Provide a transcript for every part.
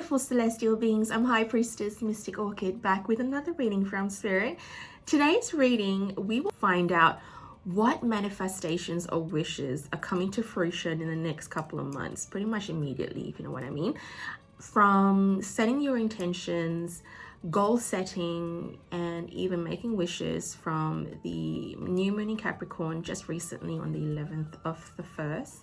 beautiful celestial beings. I'm High Priestess Mystic Orchid, back with another reading from Spirit. Today's reading, we will find out what manifestations or wishes are coming to fruition in the next couple of months, pretty much immediately, if you know what I mean. From setting your intentions, goal setting, and even making wishes from the new moon in Capricorn just recently on the 11th of the 1st.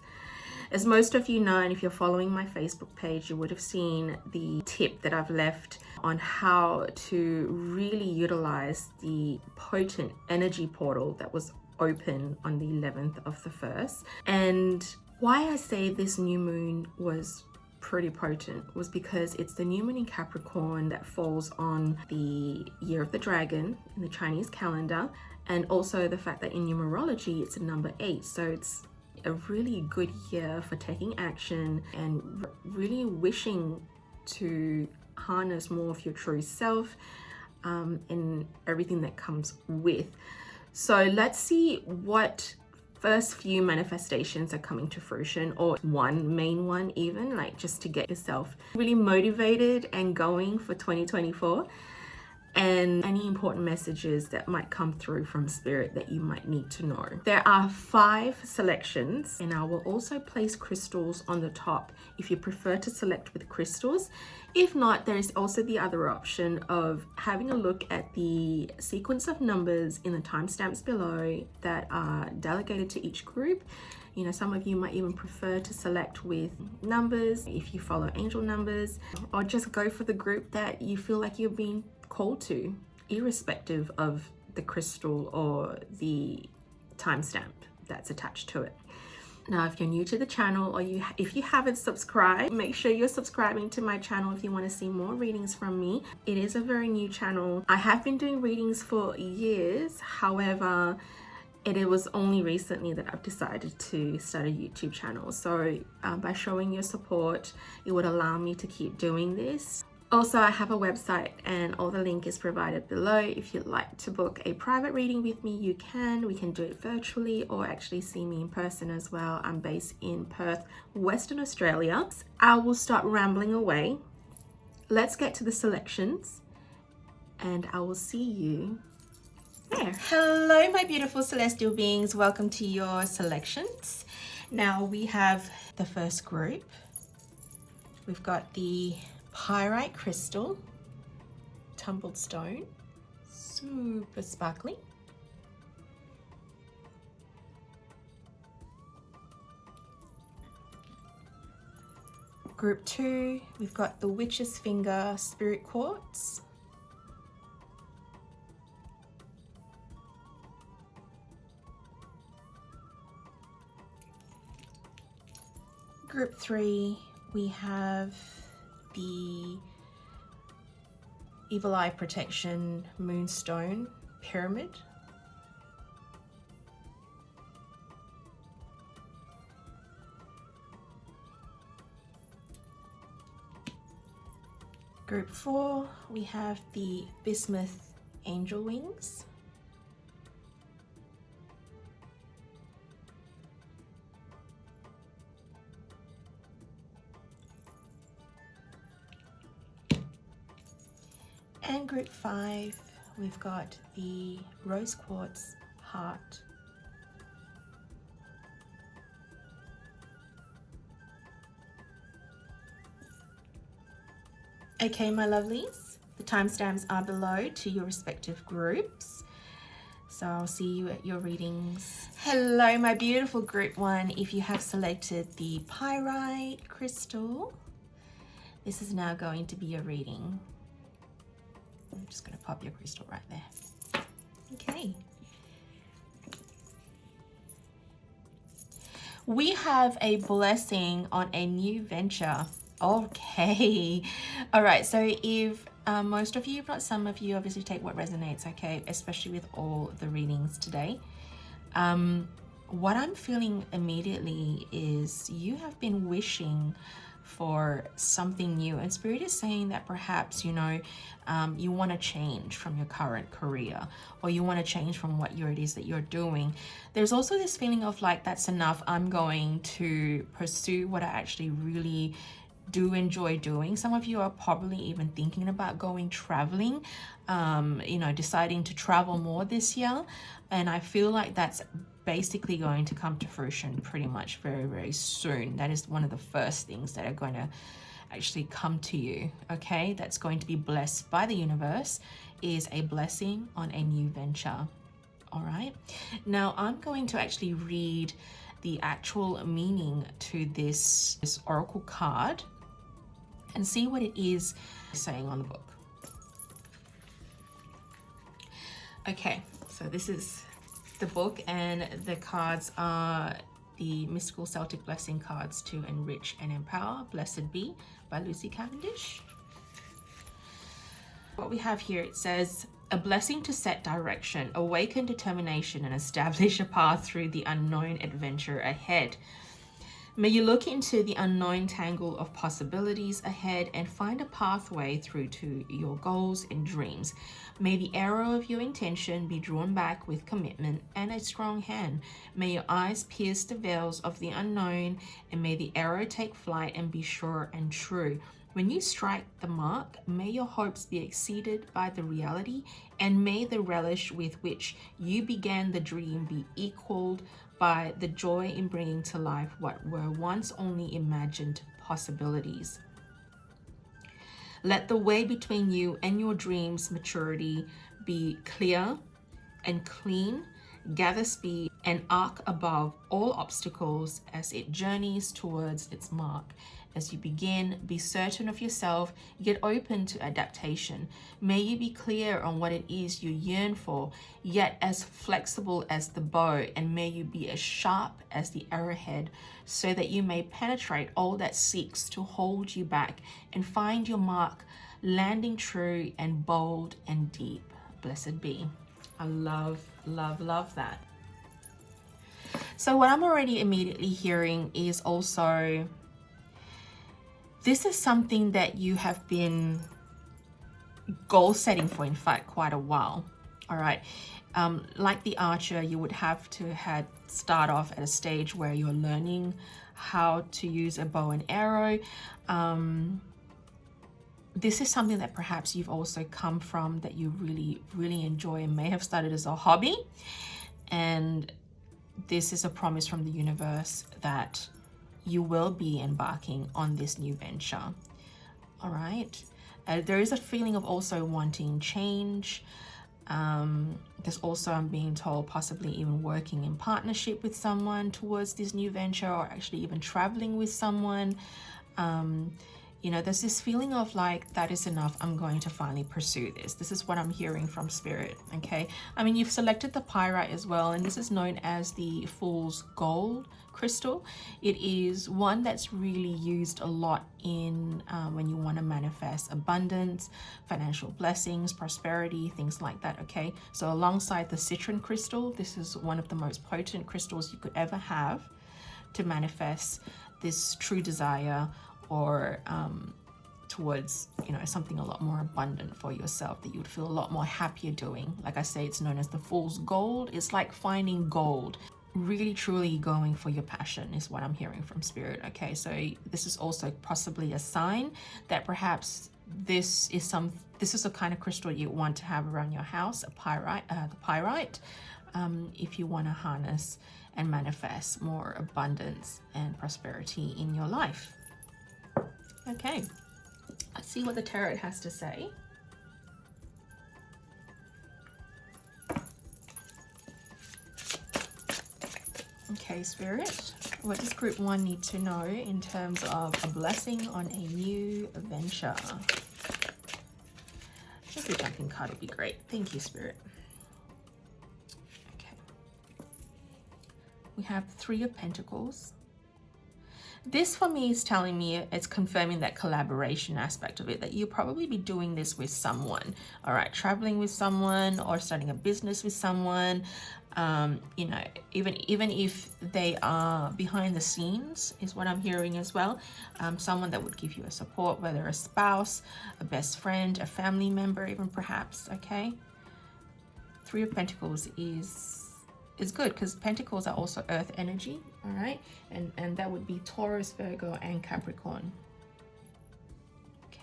As most of you know, and if you're following my Facebook page, you would have seen the tip that I've left on how to really utilize the potent energy portal that was open on the 11th of the 1st. And why I say this new moon was pretty potent was because it's the new moon in Capricorn that falls on the year of the dragon in the Chinese calendar, and also the fact that in numerology it's a number 8, so it's a really good year for taking action and really wishing to harness more of your true self and everything that comes with. So let's see what first few manifestations are coming to fruition, or one main one even, like just to get yourself really motivated and going for 2024, and any important messages that might come through from Spirit that you might need to know. There are 5 selections, and I will also place crystals on the top if you prefer to select with crystals. If not, there is also the other option of having a look at the sequence of numbers in the timestamps below that are delegated to each group. You know, some of you might even prefer to select with numbers if you follow angel numbers, or just go for the group that you feel like you're being called to, irrespective of the crystal or the timestamp that's attached to it. Now, if you're new to the channel, or if you haven't subscribed, make sure you're subscribing to my channel if you want to see more readings from me. It is a very new channel. I have been doing readings for years. However, it was only recently that I've decided to start a YouTube channel. So by showing your support, it would allow me to keep doing this. Also, I have a website and all the link is provided below. If you'd like to book a private reading with me, you can. We can do it virtually or actually see me in person as well. I'm based in Perth, Western Australia. I will stop rambling away. Let's get to the selections and I will see you there. Hello, my beautiful celestial beings. Welcome to your selections. Now we have the first group. We've got the pyrite crystal, tumbled stone, super sparkly. Group 2, we've got the witch's finger spirit quartz. Group 3, we have the evil eye protection moonstone pyramid. Group 4, we have the bismuth angel wings. And group 5, we've got the rose quartz heart. Okay, my lovelies, the timestamps are below to your respective groups. So I'll see you at your readings. Hello, my beautiful group 1. If you have selected the pyrite crystal, this is now going to be your reading. I'm just going to pop your crystal right there. Okay. We have a blessing on a new venture. Okay. All right. So if most of you, if not some of you, obviously take what resonates, okay? Especially with all the readings today. What I'm feeling immediately is you have been wishing for something new, and Spirit is saying that perhaps, you know, you want to change from your current career, or you want to change from what it is that you're doing. There's also this feeling of like, that's enough, I'm going to pursue what I actually really do enjoy doing. Some of you are probably even thinking about going traveling, deciding to travel more this year. And I feel like that's basically going to come to fruition pretty much very, very soon. That is one of the first things that are going to actually come to you, okay? That's going to be blessed by the universe, is a blessing on a new venture. All right, now I'm going to actually read the actual meaning to this oracle card and see what it is saying on the book. Okay, so this is the book, and the cards are the Mystical Celtic Blessing cards to enrich and empower. Blessed Be by Lucy Cavendish. What we have here, it says, a blessing to set direction, awaken determination, and establish a path through the unknown adventure ahead. May you look into the unknown tangle of possibilities ahead and find a pathway through to your goals and dreams. May the arrow of your intention be drawn back with commitment and a strong hand. May your eyes pierce the veils of the unknown, and may the arrow take flight and be sure and true. When you strike the mark, may your hopes be exceeded by the reality, and may the relish with which you began the dream be equaled by the joy in bringing to life what were once only imagined possibilities. Let the way between you and your dream's maturity be clear and clean. Gather speed and arc above all obstacles as it journeys towards its mark. As you begin, be certain of yourself, yet open to adaptation. May you be clear on what it is you yearn for, yet as flexible as the bow, and may you be as sharp as the arrowhead, so that you may penetrate all that seeks to hold you back and find your mark, landing true and bold and deep. Blessed be. I love, love, love that. So what I'm already immediately hearing is also, this is something that you have been goal setting for, in fact, quite a while. All right. Like the archer, you would have to start off at a stage where you're learning how to use a bow and arrow. This is something that perhaps you've also come from, that you really, really enjoy, and may have started as a hobby. And this is a promise from the universe that you will be embarking on this new venture. All right. There is a feeling of also wanting change. There's also, I'm being told, possibly even working in partnership with someone towards this new venture, or actually even traveling with someone. There's this feeling of like, that is enough. I'm going to finally pursue this. This is what I'm hearing from spirit. Okay. I mean, you've selected the pyrite as well, and this is known as the fool's gold crystal. It is one that's really used a lot in when you want to manifest abundance, financial blessings, prosperity, things like that. Okay. So alongside the citron crystal, this is one of the most potent crystals you could ever have to manifest this true desire, or towards, something a lot more abundant for yourself, that you would feel a lot more happier doing. Like I say, it's known as the fool's gold. It's like finding gold, really truly going for your passion, is what I'm hearing from spirit. Okay, so this is also possibly a sign that perhaps this is a kind of crystal you want to have around your house, the pyrite, if you want to harness and manifest more abundance and prosperity in your life. Okay, let's see what the tarot has to say. Okay, Spirit, what does Group 1 need to know in terms of a blessing on a new venture? Just a jumping card would be great. Thank you, Spirit. Okay. We have 3 of Pentacles. This for me is telling me, it's confirming that collaboration aspect of it, that you'll probably be doing this with someone. All right, traveling with someone or starting a business with someone. Even if they are behind the scenes, is what I'm hearing as well. Someone that would give you a support, whether a spouse, a best friend, a family member, even perhaps. Okay. 3 of Pentacles is good, because Pentacles are also earth energy. All right, and that would be Taurus, Virgo, and Capricorn.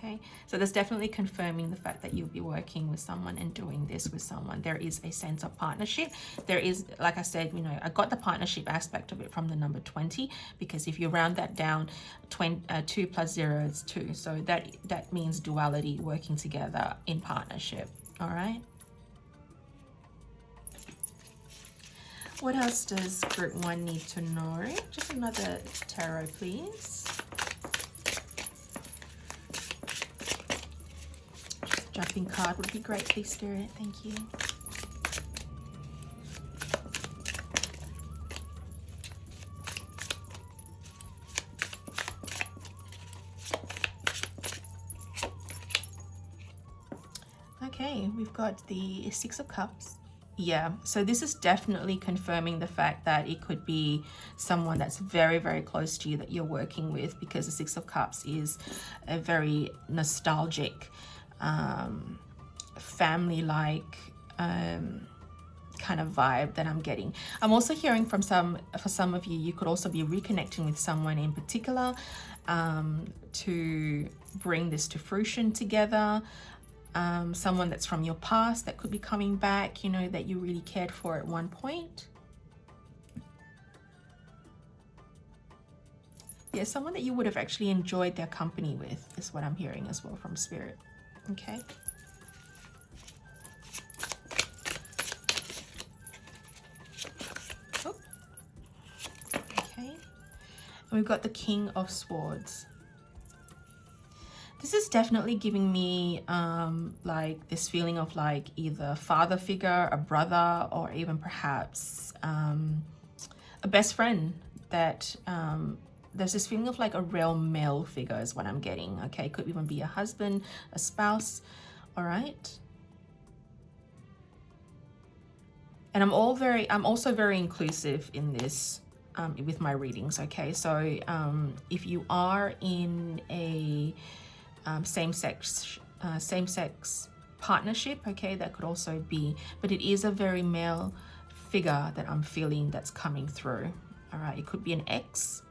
Okay, so that's definitely confirming the fact that you'll be working with someone and doing this with someone. There is a sense of partnership. There is, like I said, you know, I got the partnership aspect of it from the number 20, because if you round that down, 2 plus 0 is 2. So that means duality, working together in partnership. All right. What else does group 1 need to know? Just another tarot, please. Jumping card would be great, please, Spirit. Thank you. Okay, we've got the 6 of Cups. Yeah, so this is definitely confirming the fact that it could be someone that's very, very close to you that you're working with, because the 6 of Cups is a very nostalgic, family-like kind of vibe that I'm getting. I'm also hearing from for some of you, you could also be reconnecting with someone in particular to bring this to fruition together. Someone that's from your past that could be coming back, you know, that you really cared for at one point. Yeah, someone that you would have actually enjoyed their company with is what I'm hearing as well from Spirit. Okay. Oh. Okay. And we've got the King of Swords. This is definitely giving me like this feeling of like either father figure, a brother, or even perhaps a best friend that there's this feeling of like a real male figure is what I'm getting. Okay, could even be a husband, a spouse. All right. And I'm also very inclusive in this with my readings. Okay, so if you are in a same-sex partnership, okay, that could also be, but it is a very male figure that I'm feeling that's coming through. All right, it could be an ex.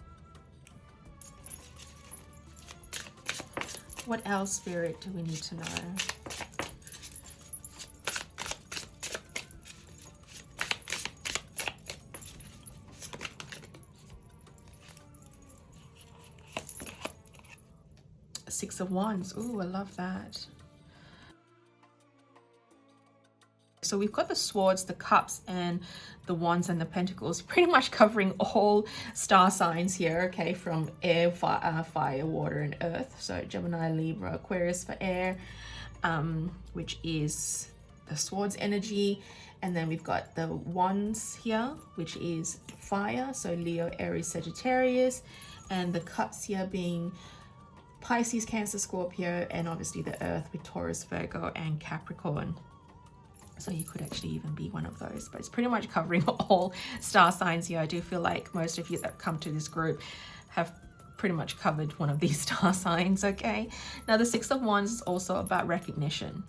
What else, Spirit, do we need to know? Six of Wands. Ooh, I love that. So we've got the Swords, the Cups, and the Wands and the Pentacles, pretty much covering all star signs here, okay, from air, fire, water, and earth. So Gemini, Libra, Aquarius for air, which is the Swords energy. And then we've got the Wands here, which is fire, so Leo, Aries, Sagittarius, and the Cups here being Pisces, Cancer, Scorpio, and obviously the earth with Taurus, Virgo, and Capricorn. So you could actually even be one of those, but it's pretty much covering all star signs here. I do feel like most of you that come to this group have pretty much covered one of these star signs, okay? Now the Six of Wands is also about recognition.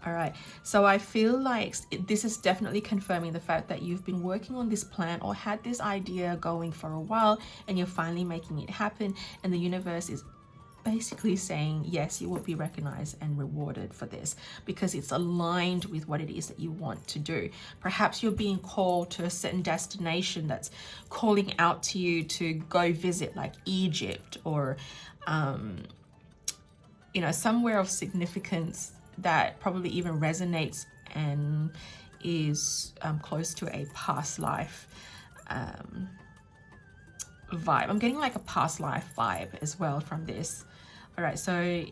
All right, so I feel like this is definitely confirming the fact that you've been working on this plan or had this idea going for a while, and you're finally making it happen, and the universe is basically saying, yes, you will be recognized and rewarded for this because it's aligned with what it is that you want to do. Perhaps you're being called to a certain destination that's calling out to you to go visit, like Egypt, or you know, somewhere of significance that probably even resonates and is close to a past life vibe. I'm getting like a past life vibe as well from this. All right, so,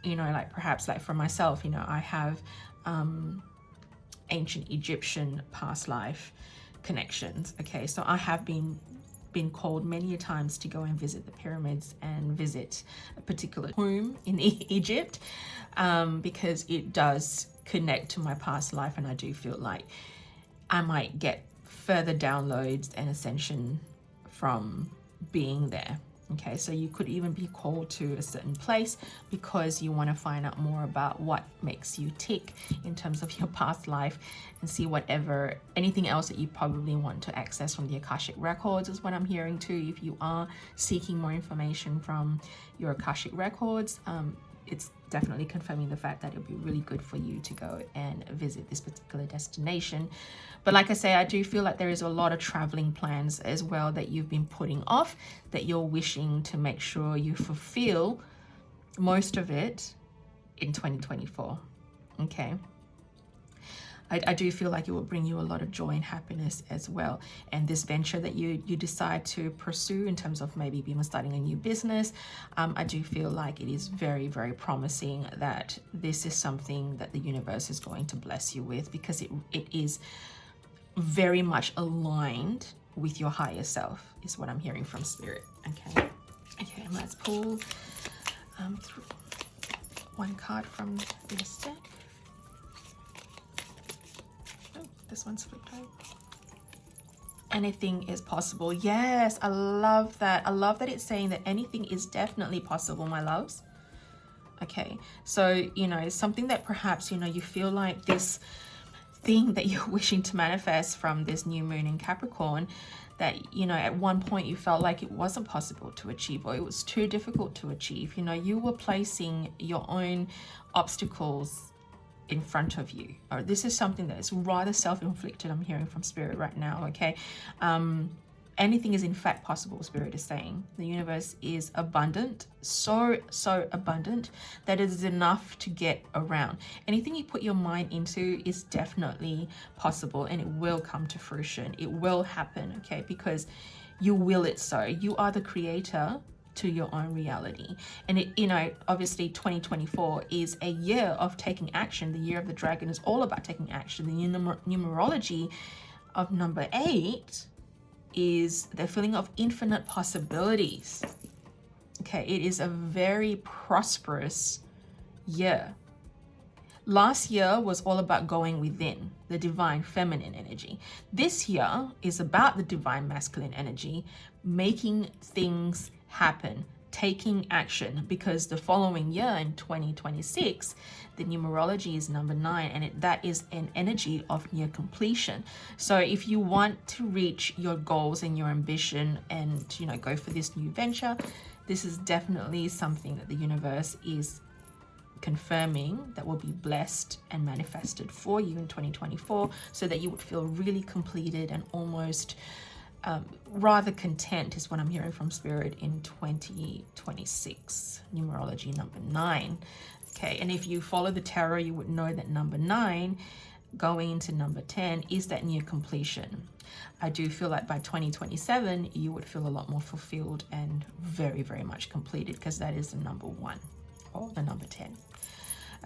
you know, like perhaps like for myself, you know, I have ancient Egyptian past life connections. Okay, so I have been called many a times to go and visit the pyramids and visit a particular tomb in Egypt because it does connect to my past life, and I do feel like I might get further downloads and ascension from being there. Okay, so you could even be called to a certain place because you want to find out more about what makes you tick in terms of your past life, and see anything else that you probably want to access from the Akashic records is what I'm hearing too. If you are seeking more information from your Akashic records, it's definitely confirming the fact that it'll be really good for you to go and visit this particular destination. But like I say, I do feel like there is a lot of traveling plans as well that you've been putting off, that you're wishing to make sure you fulfill most of it in 2024. Okay. I do feel like it will bring you a lot of joy and happiness as well. And this venture that you decide to pursue in terms of maybe even starting a new business, I do feel like it is very, very promising that this is something that the universe is going to bless you with, because it is very much aligned with your higher self, is what I'm hearing from Spirit. Okay. Okay, let's pull one card from this deck. This one's flipped over. Anything is possible. Yes, I love that. I love that it's saying that anything is definitely possible, my loves. Okay, so, you know, something that perhaps, you know, you feel like this thing that you're wishing to manifest from this new moon in Capricorn, that, you know, at one point you felt like it wasn't possible to achieve, or it was too difficult to achieve. You know, you were placing your own obstacles in front of you, or this is something that is rather self-inflicted. I'm hearing from Spirit right now. Okay, anything is in fact possible. Spirit is saying the universe is abundant, so abundant that it is enough to get around. Anything you put your mind into is definitely possible, and it will come to fruition. It will happen. Okay, because you will it so. You are the creator to your own reality. And it, you know, obviously 2024 is a year of taking action. The year of the dragon is all about taking action. The numerology of number 8 is the feeling of infinite possibilities. Okay, it is a very prosperous year. Last year was all about going within, the divine feminine energy. This year is about the divine masculine energy, making things happen, taking action, because the following year in 2026, the numerology is number 9, and that is an energy of near completion. So if you want to reach your goals and your ambition and, you know, go for this new venture, this is definitely something that the universe is confirming that will be blessed and manifested for you in 2024, so that you would feel really completed and almost rather content, is what I'm hearing from Spirit, in 2026. Numerology number 9. Okay, and if you follow the tarot, you would know that number 9 going into number 10 is that near completion. I do feel like by 2027 you would feel a lot more fulfilled and very, very much completed, because that is the number 1 or the number 10.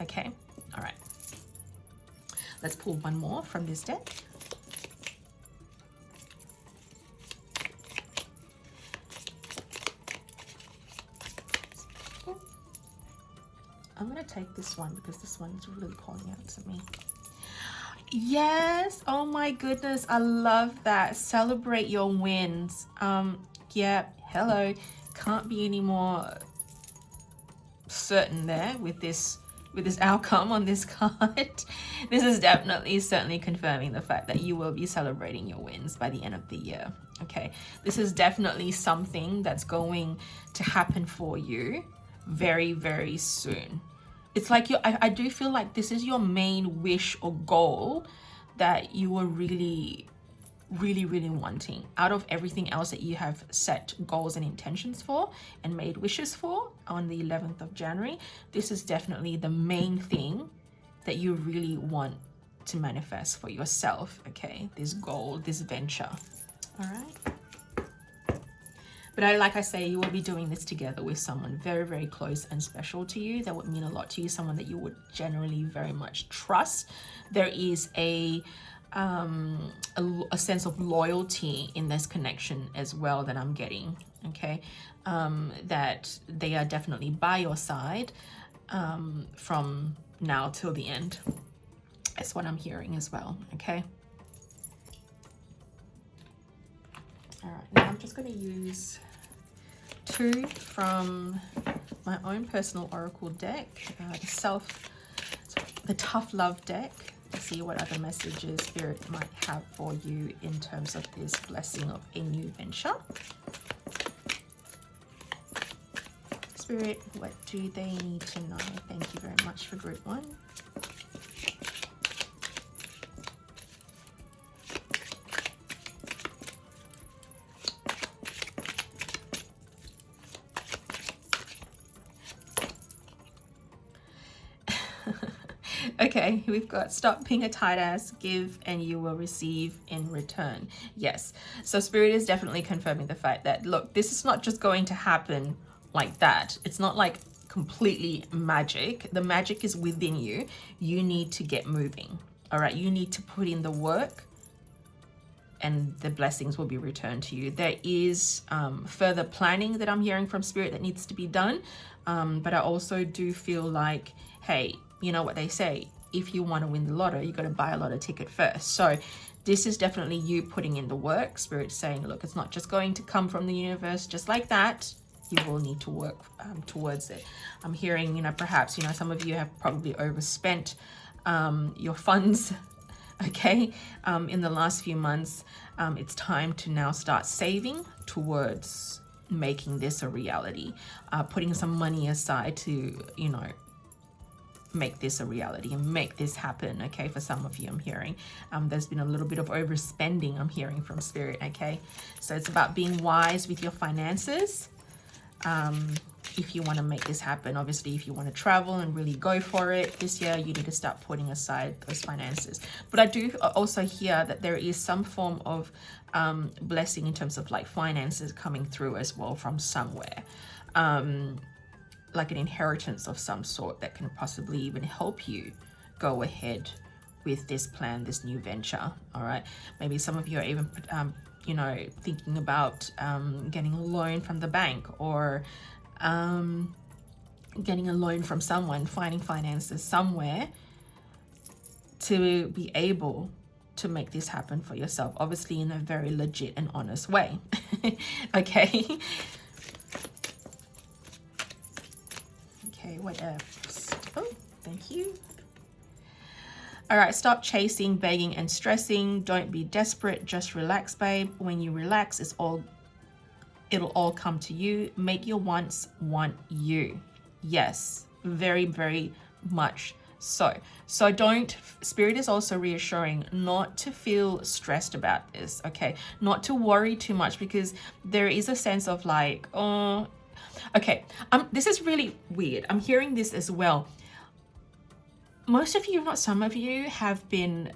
Okay, all right, let's pull one more from this deck. I'm gonna take this one because this one is really calling out to me. Yes, oh my goodness, I love that. Celebrate your wins. Yeah, hello, can't be any more certain there with this outcome on this card. This is definitely certainly confirming the fact that you will be celebrating your wins by the end of the year. Okay, this is definitely something that's going to happen for you very, very soon. It's like I do feel like this is your main wish or goal that you were really, really, really wanting. Out of everything else that you have set goals and intentions for and made wishes for on the 11th of January, this is definitely the main thing that you really want to manifest for yourself. Okay, this goal, this venture. All right. But like I say, you will be doing this together with someone very, very close and special to you. That would mean a lot to you, someone that you would generally very much trust. There is a sense of loyalty in this connection as well that I'm getting, okay? That they are definitely by your side from now till the end. That's what I'm hearing as well, okay? All right, now I'm just going to use 2 from my own personal oracle deck, the Tough Love deck, to see what other messages Spirit might have for you in terms of this blessing of a new venture. Spirit, what do they need to know? Thank you very much for group 1. Okay, we've got stop being a tight ass, give and you will receive in return. Yes, so Spirit is definitely confirming the fact that, look, this is not just going to happen like that. It's not like completely magic. The magic is within you. You need to get moving. All right, you need to put in the work and the blessings will be returned to you. There is further planning that I'm hearing from Spirit that needs to be done. But I also do feel like, hey, you know what they say, if you want to win the lotto, you got to buy a lotto ticket first. So this is definitely you putting in the work. Spirit saying, look, it's not just going to come from the universe just like that. You will need to work towards it. I'm hearing, you know, perhaps, you know, some of you have probably overspent your funds, okay, in the last few months. It's time to now start saving towards making this a reality, putting some money aside to, you know, make this a reality and make this happen. Okay, for some of you, I'm hearing there's been a little bit of overspending, I'm hearing from Spirit. Okay, so it's about being wise with your finances. If you want to make this happen, obviously, if you want to travel and really go for it this year, you need to start putting aside those finances. But I do also hear that there is some form of blessing in terms of like finances coming through as well from somewhere. Like an inheritance of some sort that can possibly even help you go ahead with this plan, this new venture. All right, maybe some of you are even you know, thinking about getting a loan from the bank, or getting a loan from someone, finding finances somewhere to be able to make this happen for yourself, obviously in a very legit and honest way. Okay. Okay, what else? Oh, thank you. All right, stop chasing, begging, and stressing. Don't be desperate. Just relax, babe. When you relax, it'll all come to you. Make your wants want you. Yes, very, very much so. So don't, Spirit is also reassuring not to feel stressed about this, okay? Not to worry too much, because there is a sense of like, oh, okay, this is really weird. I'm hearing this as well. Most of you, if not some of you, have been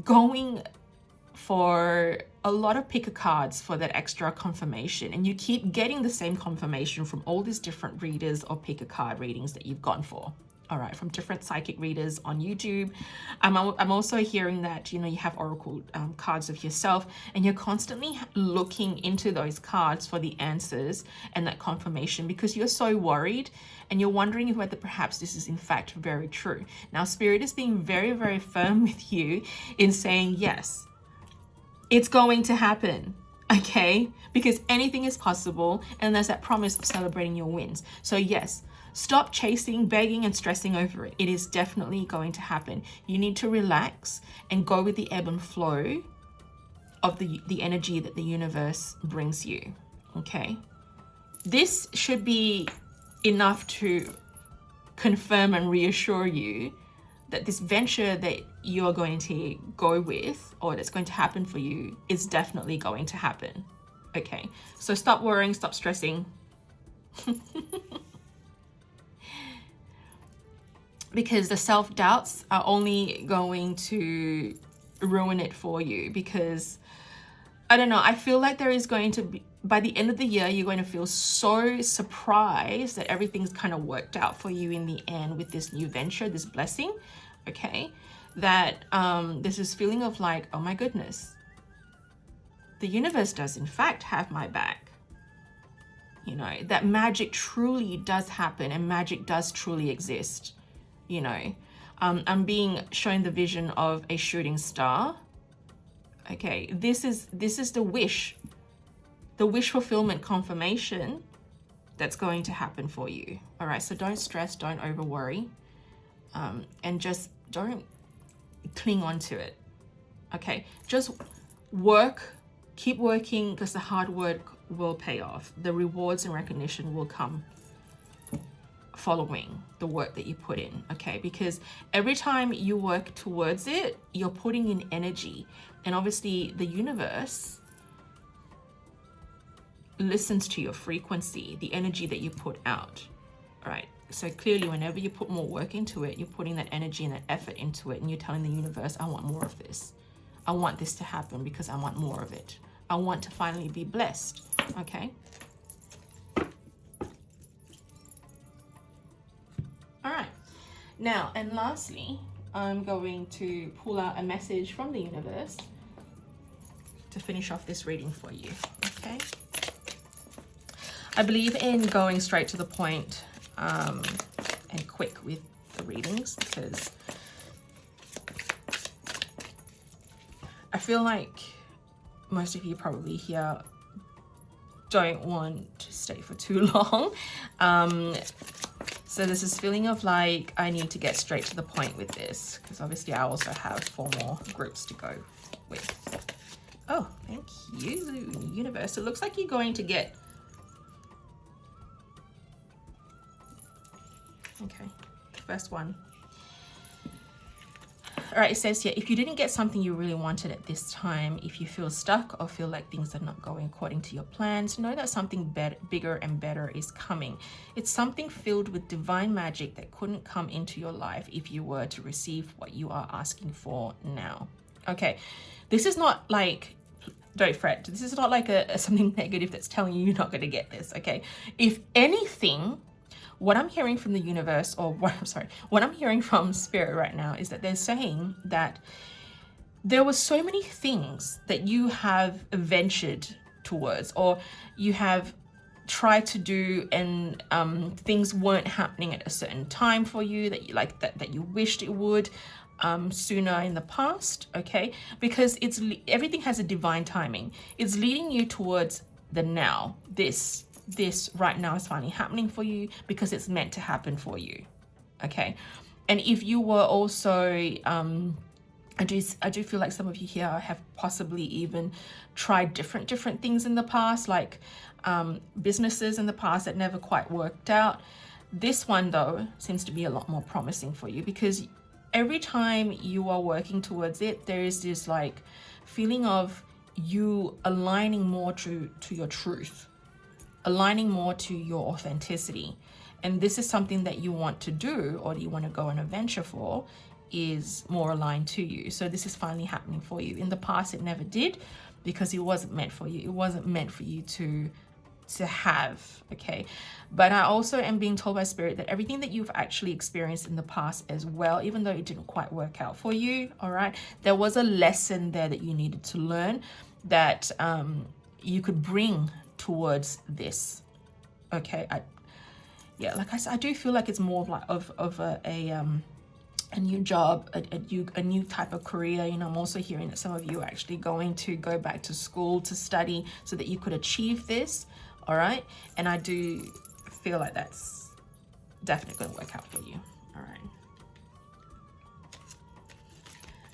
going for a lot of picker cards for that extra confirmation, and you keep getting the same confirmation from all these different readers or picker card readings that you've gone for. All right, from different psychic readers on YouTube. I'm also hearing that, you know, you have oracle cards of yourself, and you're constantly looking into those cards for the answers and that confirmation, because you're so worried and you're wondering whether perhaps this is in fact very true. Now, Spirit is being very, very firm with you in saying, yes, it's going to happen, okay? Because anything is possible, and there's that promise of celebrating your wins. So yes, stop chasing, begging, and stressing over it. It is definitely going to happen. You need to relax and go with the ebb and flow of the energy that the universe brings you, okay? This should be enough to confirm and reassure you that this venture that you're going to go with, or that's going to happen for you, is definitely going to happen, okay? So stop worrying, stop stressing. Because the self-doubts are only going to ruin it for you. Because, I don't know, I feel like there is going to be, by the end of the year, you're going to feel so surprised that everything's kind of worked out for you in the end with this new venture, this blessing, okay? That there's this feeling of like, oh my goodness, the universe does in fact have my back. You know, that magic truly does happen, and magic does truly exist. You know, I'm being shown the vision of a shooting star. Okay, this is the wish fulfillment confirmation that's going to happen for you. All right, so don't stress, don't over worry, and just don't cling on to it. Okay, just work, keep working, because the hard work will pay off. The rewards and recognition will come following the work that you put in, okay? Because every time you work towards it, you're putting in energy. And obviously the universe listens to your frequency, the energy that you put out, all right? So clearly, whenever you put more work into it, you're putting that energy and that effort into it, and you're telling the universe, I want more of this. I want this to happen because I want more of it. I want to finally be blessed, okay? All right. Now, and lastly, I'm going to pull out a message from the universe to finish off this reading for you, okay? I believe in going straight to the point and quick with the readings, because I feel like most of you probably here don't want to stay for too long. So there's this feeling of like, I need to get straight to the point with this, because obviously I also have 4 more groups to go with. Oh, thank you, universe. It looks like you're going to get... Okay, first one. All right, it says here, if you didn't get something you really wanted at this time, if you feel stuck or feel like things are not going according to your plans, know that something bigger and better is coming. It's something filled with divine magic that couldn't come into your life if you were to receive what you are asking for now. Okay, this is not like, don't fret, this is not like something negative that's telling you you're not going to get this, okay? If anything, what I'm hearing from the universe, or what I'm hearing from spirit right now is that they're saying that there were so many things that you have ventured towards, or you have tried to do, and things weren't happening at a certain time for you that you that you wished it would sooner in the past, okay? Because everything has a divine timing. It's leading you towards the now. This right now is finally happening for you because it's meant to happen for you, okay? And if you were also, I do feel like some of you here have possibly even tried different things in the past, like businesses in the past that never quite worked out. This one though seems to be a lot more promising for you, because every time you are working towards it, there is this like feeling of you aligning more to your truth, aligning more to your authenticity. And this is something that you want to do, or that you want to go on a venture for, is more aligned to you. So this is finally happening for you. In the past, it never did, because it wasn't meant for you. It wasn't meant for you to have, okay? But I also am being told by spirit that everything that you've actually experienced in the past as well, even though it didn't quite work out for you, all right, there was a lesson there that you needed to learn, that you could bring towards this, okay? Yeah, like I said, I do feel like it's more of a new job, a new type of career. You know, I'm also hearing that some of you are actually going to go back to school to study so that you could achieve this, all right? And I do feel like that's definitely going to work out for you, all right?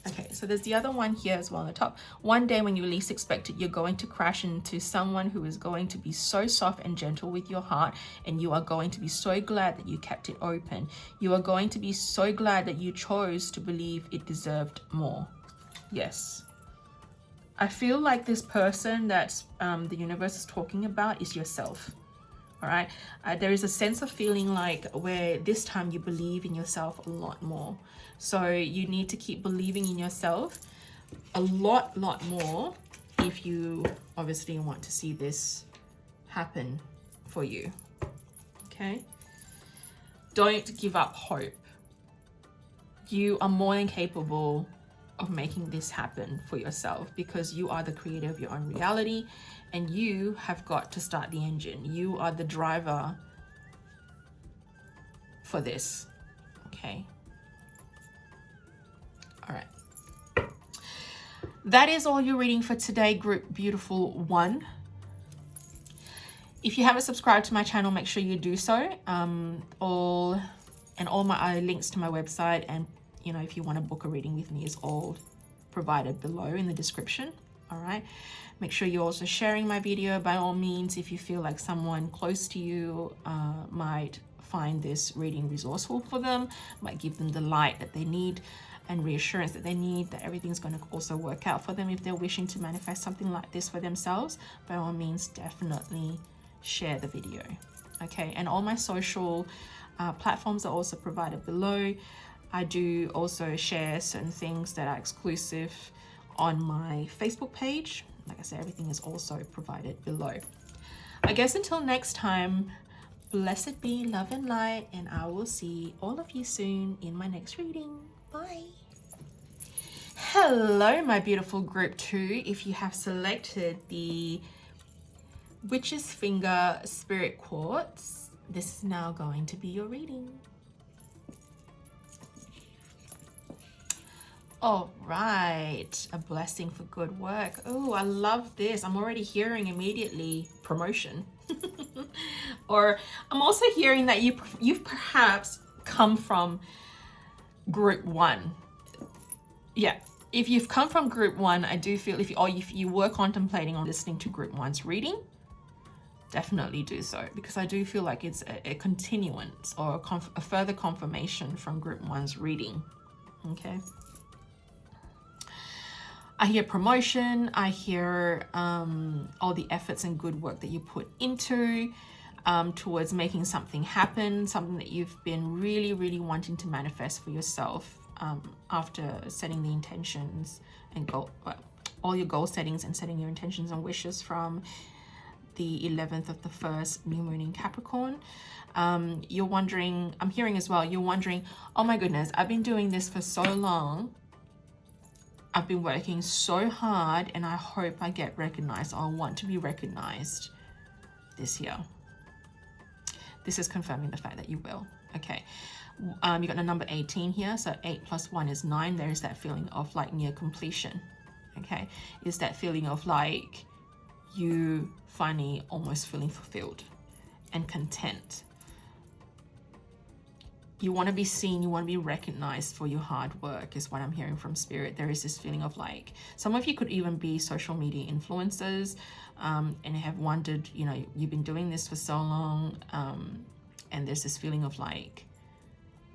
Okay, so there's the other one here as well on the top. One day when you least expect it, you're going to crash into someone who is going to be so soft and gentle with your heart, and you are going to be so glad that you kept it open. You are going to be so glad that you chose to believe it deserved more. Yes. I feel like this person that the universe is talking about is yourself. All right, there is a sense of feeling like where this time you believe in yourself a lot more. So you need to keep believing in yourself a lot more if you obviously want to see this happen for you, okay? Don't give up hope. You are more than capable of making this happen for yourself, because you are the creator of your own reality, and you have got to start the engine. You are the driver for this, okay? All right. That is all your reading for today, group beautiful one. If you haven't subscribed to my channel, make sure you do so. All my links to my website, and you know, if you want to book a reading with me, is all provided below in the description. all right? Make sure you're also sharing my video by all means if you feel like someone close to you might find this reading resourceful for them, might give them the light that they need and reassurance that they need, that everything's going to also work out for them if they're wishing to manifest something like this for themselves. By all means, definitely share the video. Okay, and all my social platforms are also provided below. I do also share certain things that are exclusive on my Facebook page. Like I said, everything is also provided below. I guess until next time, blessed be love and light, and I will see all of you soon in my next reading. Bye. Hello, my beautiful group 2. If you have selected the Witch's Finger Spirit Quartz, this is now going to be your reading. All right, a blessing for good work. Oh, I love this. I'm already hearing immediately promotion. Or I'm also hearing that you've perhaps come from group 1. Yeah, if you've come from group 1, I do feel if you were contemplating on listening to group 1's reading, definitely do so, because I do feel like it's a continuance or a further confirmation from group 1's reading. Okay. I hear promotion, I hear all the efforts and good work that you put into towards making something happen, something that you've been really, really wanting to manifest for yourself after setting the intentions and all your goal settings and setting your intentions and wishes from the 11th of the first new moon in Capricorn. You're wondering, I'm hearing as well, you're wondering, oh my goodness, I've been doing this for so long. I've been working so hard and I hope I get recognized, or I want to be recognized this year. This is confirming the fact that you will. Okay. You got the number 18 here. So 8 plus 1 is 9. There is that feeling of like near completion. Okay. It's that feeling of like you finally almost feeling fulfilled and content. You want to be seen, you want to be recognized for your hard work is what I'm hearing from Spirit. There is this feeling of like, some of you could even be social media influencers and have wondered, you know, you've been doing this for so long and there's this feeling of like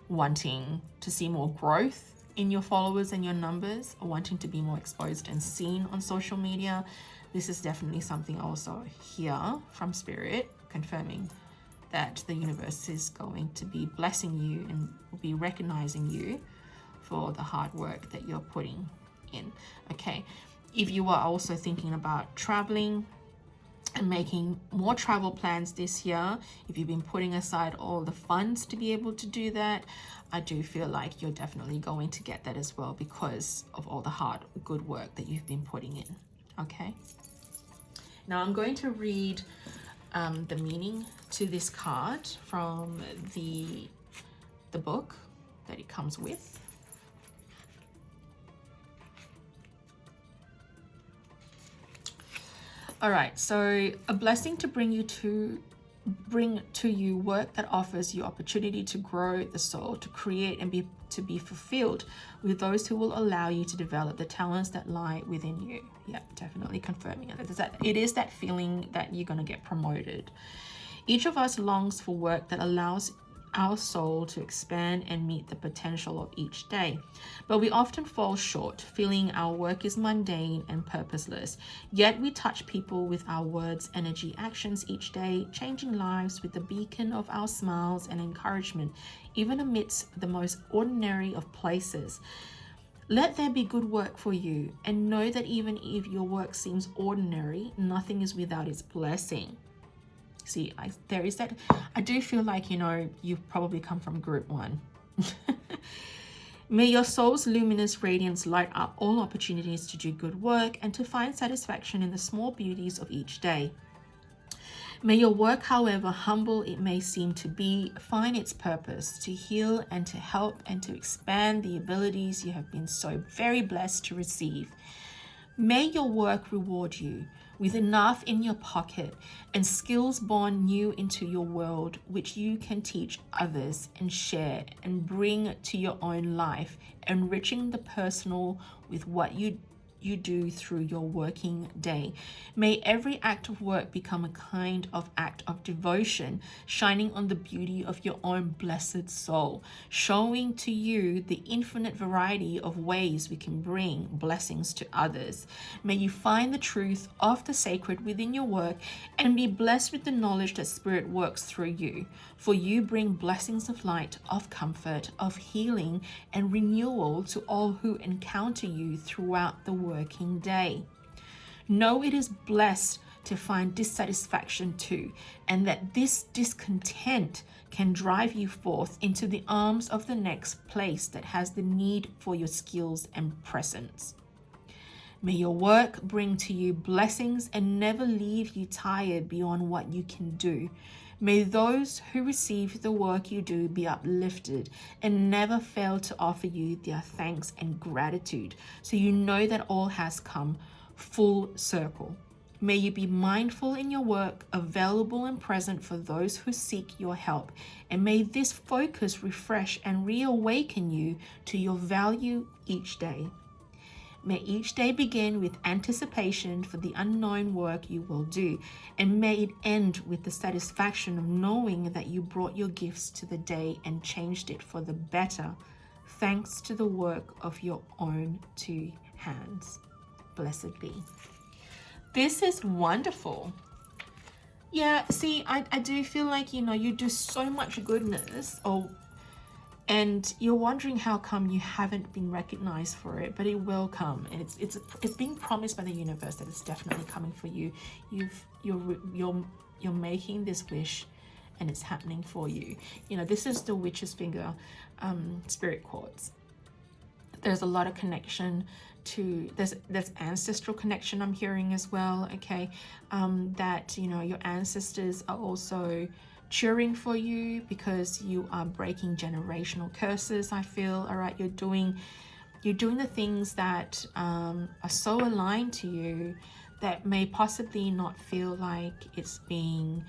wanting to see more growth in your followers and your numbers, or wanting to be more exposed and seen on social media. This is definitely something also here from Spirit, confirming that the universe is going to be blessing you and will be recognizing you for the hard work that you're putting in. Okay, if you are also thinking about traveling and making more travel plans this year, if you've been putting aside all the funds to be able to do that, I do feel like you're definitely going to get that as well because of all the hard, good work that you've been putting in. Okay, now I'm going to read the meaning to this card from the book that it comes with. All right, so a blessing to bring to you work that offers you opportunity to grow the soul, to create and to be fulfilled with those who will allow you to develop the talents that lie within you. Yeah, definitely confirming it. It is that feeling that you're going to get promoted. Each of us longs for work that allows our soul to expand and meet the potential of each day. But we often fall short, feeling our work is mundane and purposeless. Yet we touch people with our words, energy, actions each day, changing lives with the beacon of our smiles and encouragement, even amidst the most ordinary of places. Let there be good work for you, and know that even if your work seems ordinary, nothing is without its blessing. See, there is that. I do feel like, you know, you've probably come from group 1. May your soul's luminous radiance light up all opportunities to do good work and to find satisfaction in the small beauties of each day. May your work, however humble it may seem to be, find its purpose to heal and to help and to expand the abilities you have been so very blessed to receive. May your work reward you with enough in your pocket and skills born new into your world, which you can teach others and share and bring to your own life, enriching the personal with what you you do through your working day. May every act of work become a kind of act of devotion, shining on the beauty of your own blessed soul, showing to you the infinite variety of ways we can bring blessings to others. May you find the truth of the sacred within your work and be blessed with the knowledge that Spirit works through you. For you bring blessings of light, of comfort, of healing, and renewal to all who encounter you throughout the working day. Know it is blessed to find dissatisfaction too, and that this discontent can drive you forth into the arms of the next place that has the need for your skills and presence. May your work bring to you blessings and never leave you tired beyond what you can do. May those who receive the work you do be uplifted and never fail to offer you their thanks and gratitude, so you know that all has come full circle. May you be mindful in your work, available and present for those who seek your help, and may this focus refresh and reawaken you to your value each day. May each day begin with anticipation for the unknown work you will do, and may it end with the satisfaction of knowing that you brought your gifts to the day and changed it for the better, thanks to the work of your own two hands. Blessed be. This is wonderful. Yeah, see, I do feel like, you do so much goodness, and you're wondering how come you haven't been recognized for it, but it will come, and it's being promised by the universe that it's definitely coming for you. You're making this wish, and it's happening for you. This is the witch's finger spirit quartz. There's a lot of connection to there's ancestral connection I'm hearing as well. Okay, that your ancestors are also cheering for you because you are breaking generational curses. I feel, all right, you're doing the things that are so aligned to you that may possibly not feel like it's being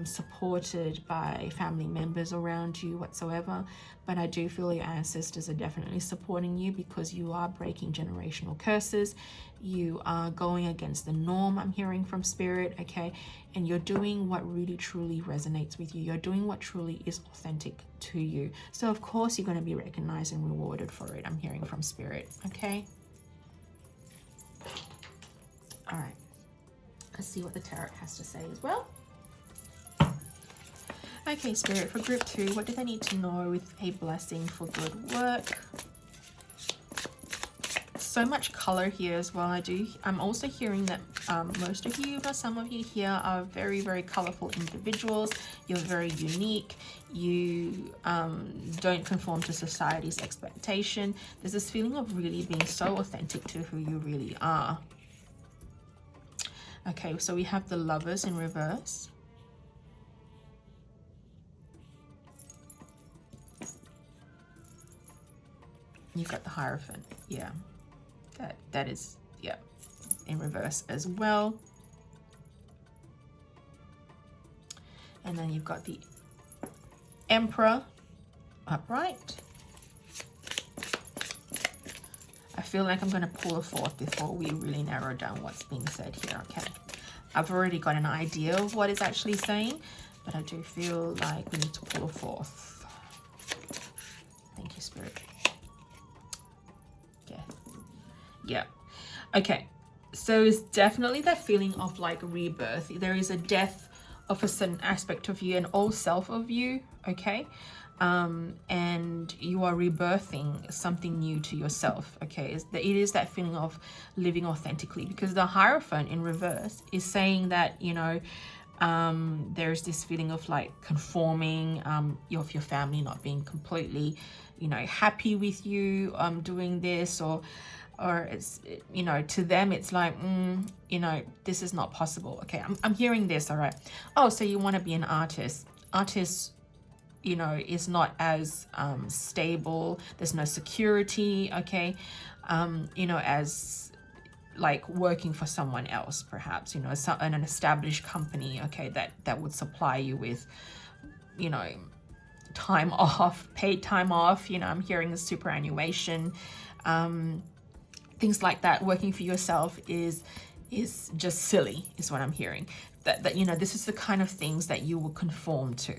supported by family members around you whatsoever, but I do feel your ancestors are definitely supporting you because you are breaking generational curses. You are going against the norm, I'm hearing from Spirit, okay? And you're doing what really truly resonates with you. You're doing what truly is authentic to you. So of course you're going to be recognized and rewarded for it, I'm hearing from Spirit, okay? All right, let's see what the tarot has to say as well. Okay, Spirit, for group 2, what do they need to know with a blessing for good work? So much color here as well. I'm also hearing that most of you, but some of you here are very, very colorful individuals. You're very unique. You don't conform to society's expectation. There's this feeling of really being so authentic to who you really are. Okay, so we have the Lovers in reverse. You've got the Hierophant, yeah. That is, yeah, in reverse as well. And then you've got the Emperor upright. I feel like I'm going to pull a fourth before we really narrow down what's being said here, okay? I've already got an idea of what it's actually saying, but I do feel like we need to pull a fourth. Thank you, Spirit. Yeah. Okay. So it's definitely that feeling of like rebirth. There is a death of a certain aspect of you, an old self of you. Okay. And you are rebirthing something new to yourself. Okay. It is that feeling of living authentically, because the Hierophant in reverse is saying that, there's this feeling of like conforming, of your family not being completely, happy with you doing this, or it's, to them it's like, this is not possible. Okay, I'm hearing this, all right. Oh, so you want to be an artist. Artist, is not as stable. There's no security, okay, as like working for someone else, perhaps, an established company, okay, that would supply you with, time off, paid time off. I'm hearing a superannuation, things like that, working for yourself is just silly, is what I'm hearing. That you know, this is the kind of things that you will conform to.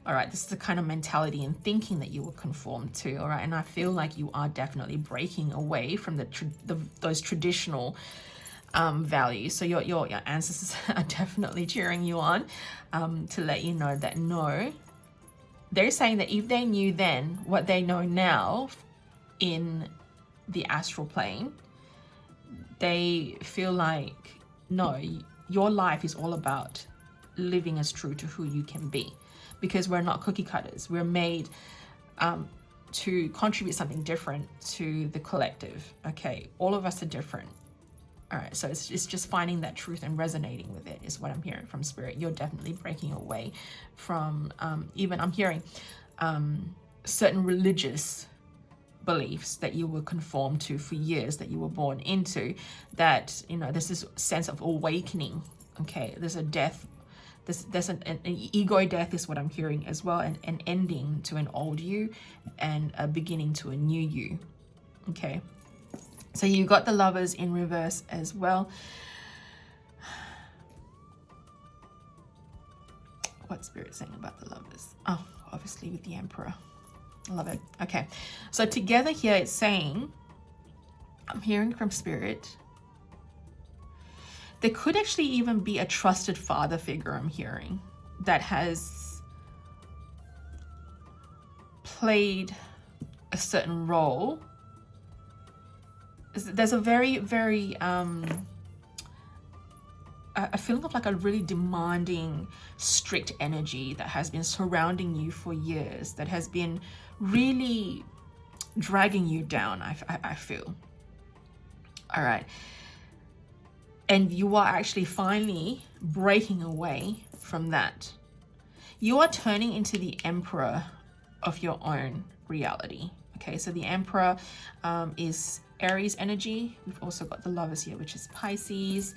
All right, this is the kind of mentality and thinking that you will conform to. All right, and I feel like you are definitely breaking away from those traditional values. So your ancestors are definitely cheering you on to let you know that no, they're saying that if they knew then what they know now in the astral plane, they feel like, no, your life is all about living as true to who you can be, because we're not cookie cutters. We're made to contribute something different to the collective. Okay, all of us are different. All right, so it's just finding that truth and resonating with it is what I'm hearing from Spirit. You're definitely breaking away from even I'm hearing certain religious beliefs that you were conformed to for years, that you were born into, that, you know, there's this sense of awakening. Okay, there's a death, there's an ego death is what I'm hearing as well, and an ending to an old you and a beginning to a new you. Okay, so you got the Lovers in reverse as well. What's Spirit saying about the Lovers? Oh, obviously with the Emperor. I love it. Okay, so together here it's saying, I'm hearing from Spirit, there could actually even be a trusted father figure, I'm hearing, that has played a certain role. There's a very, very, a feeling of like a really demanding, strict energy that has been surrounding you for years, that has been really dragging you down, I feel. All right. And you are actually finally breaking away from that. You are turning into the emperor of your own reality. Okay, so the Emperor is Aries energy. We've also got the Lovers here, which is Pisces.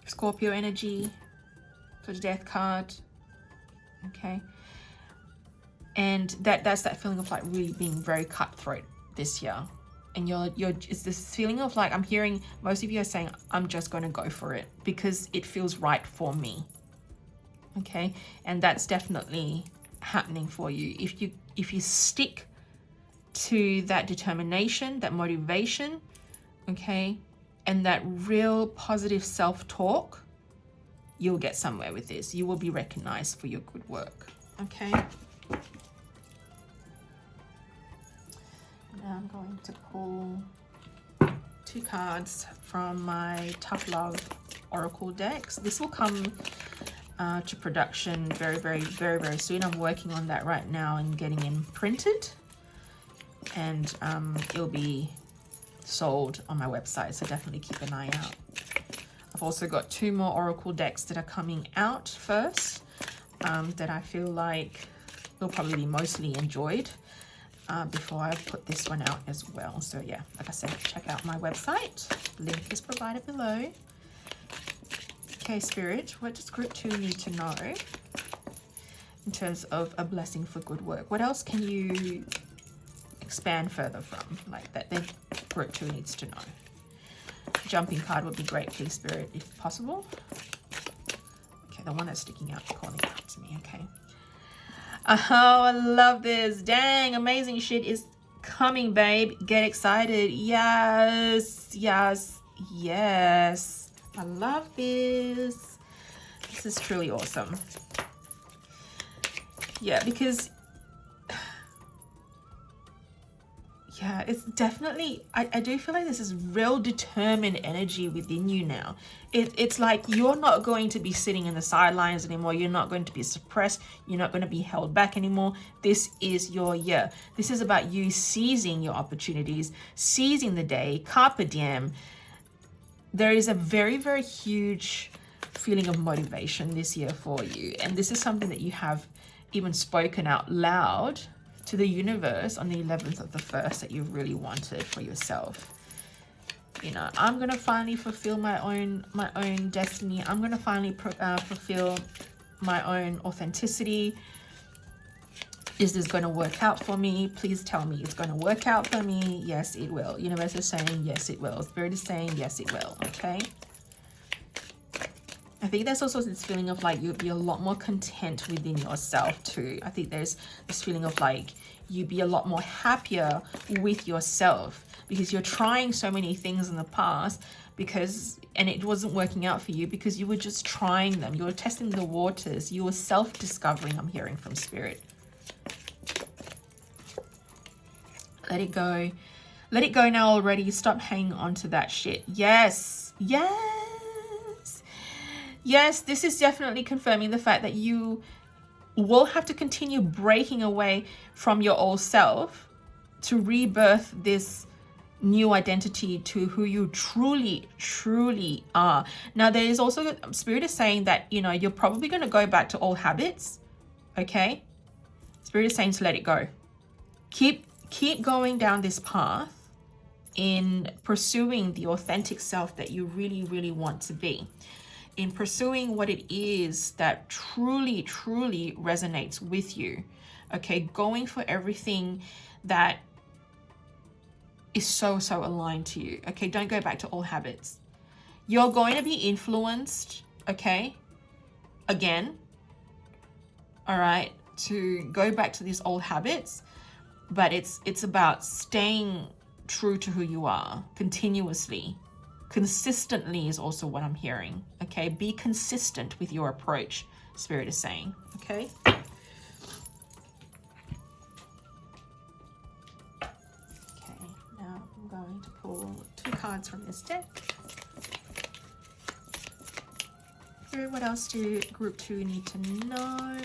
Scorpio energy for the Death card. Okay, and that's that feeling of like really being very cutthroat this year, and it's this feeling of like, I'm hearing most of you are saying, I'm just going to go for it because it feels right for me. Okay, and that's definitely happening for you if you stick to that determination, that motivation, okay, and that real positive self-talk. You'll get somewhere with this. You will be recognized for your good work. Okay. Now I'm going to pull 2 cards from my Tough Love Oracle decks. This will come to production very, very, very, very soon. I'm working on that right now and getting it printed, and it'll be sold on my website, so definitely keep an eye out. I've also got 2 more Oracle decks that are coming out first, that I feel like will probably be mostly enjoyed before I put this one out as well. So yeah, like I said, check out my website. Link is provided below. Okay, Spirit, what does Group 2 need to know in terms of a blessing for good work? What else can you expand further from, like that Group 2 needs to know? Jumping card would be great, please, Spirit, if possible. Okay, the one that's sticking out, calling out to me. Okay. Oh, I love this. Dang, amazing shit is coming, babe. Get excited. Yes, yes, yes. I love this. This is truly awesome. Yeah, because yeah, it's definitely, I do feel like this is real determined energy within you now. It's like you're not going to be sitting in the sidelines anymore. You're not going to be suppressed. You're not going to be held back anymore. This is your year. This is about you seizing your opportunities, seizing the day, carpe diem. There is a very, very huge feeling of motivation this year for you. And this is something that you have even spoken out loud to the universe on the 11th of the 1st that you really wanted for yourself. You know, I'm gonna finally fulfill my own destiny. I'm gonna finally fulfill my own authenticity. Is this going to work out for me? Please tell me it's going to work out for me. Yes, it will. Universe is saying, yes, it will. Spirit is saying, yes, it will. Okay. I think there's also this feeling of like you'll be a lot more content within yourself too. I think there's this feeling of like you'd be a lot more happier with yourself because you're trying so many things in the past and it wasn't working out for you because you were just trying them. You were testing the waters. You were self-discovering, I'm hearing from Spirit. Let it go. Let it go now already. Stop hanging on to that shit. Yes. Yes. Yes, this is definitely confirming the fact that you will have to continue breaking away from your old self to rebirth this new identity to who you truly, truly are. Now, there is also, Spirit is saying that, you know, you're probably going to go back to old habits. Okay. Spirit is saying to let it go. Keep going down this path in pursuing the authentic self that you really, really want to be. In pursuing what it is that truly, truly resonates with you. Okay, going for everything that is so aligned to you. Okay, don't go back to old habits. You're going to be influenced, okay, again, all right, to go back to these old habits, but it's about staying true to who you are continuously. Consistently is also what I'm hearing. Okay, be consistent with your approach, Spirit is saying. Okay. Okay, now I'm going to pull 2 cards from this deck. Spirit, what else do group 2 need to know?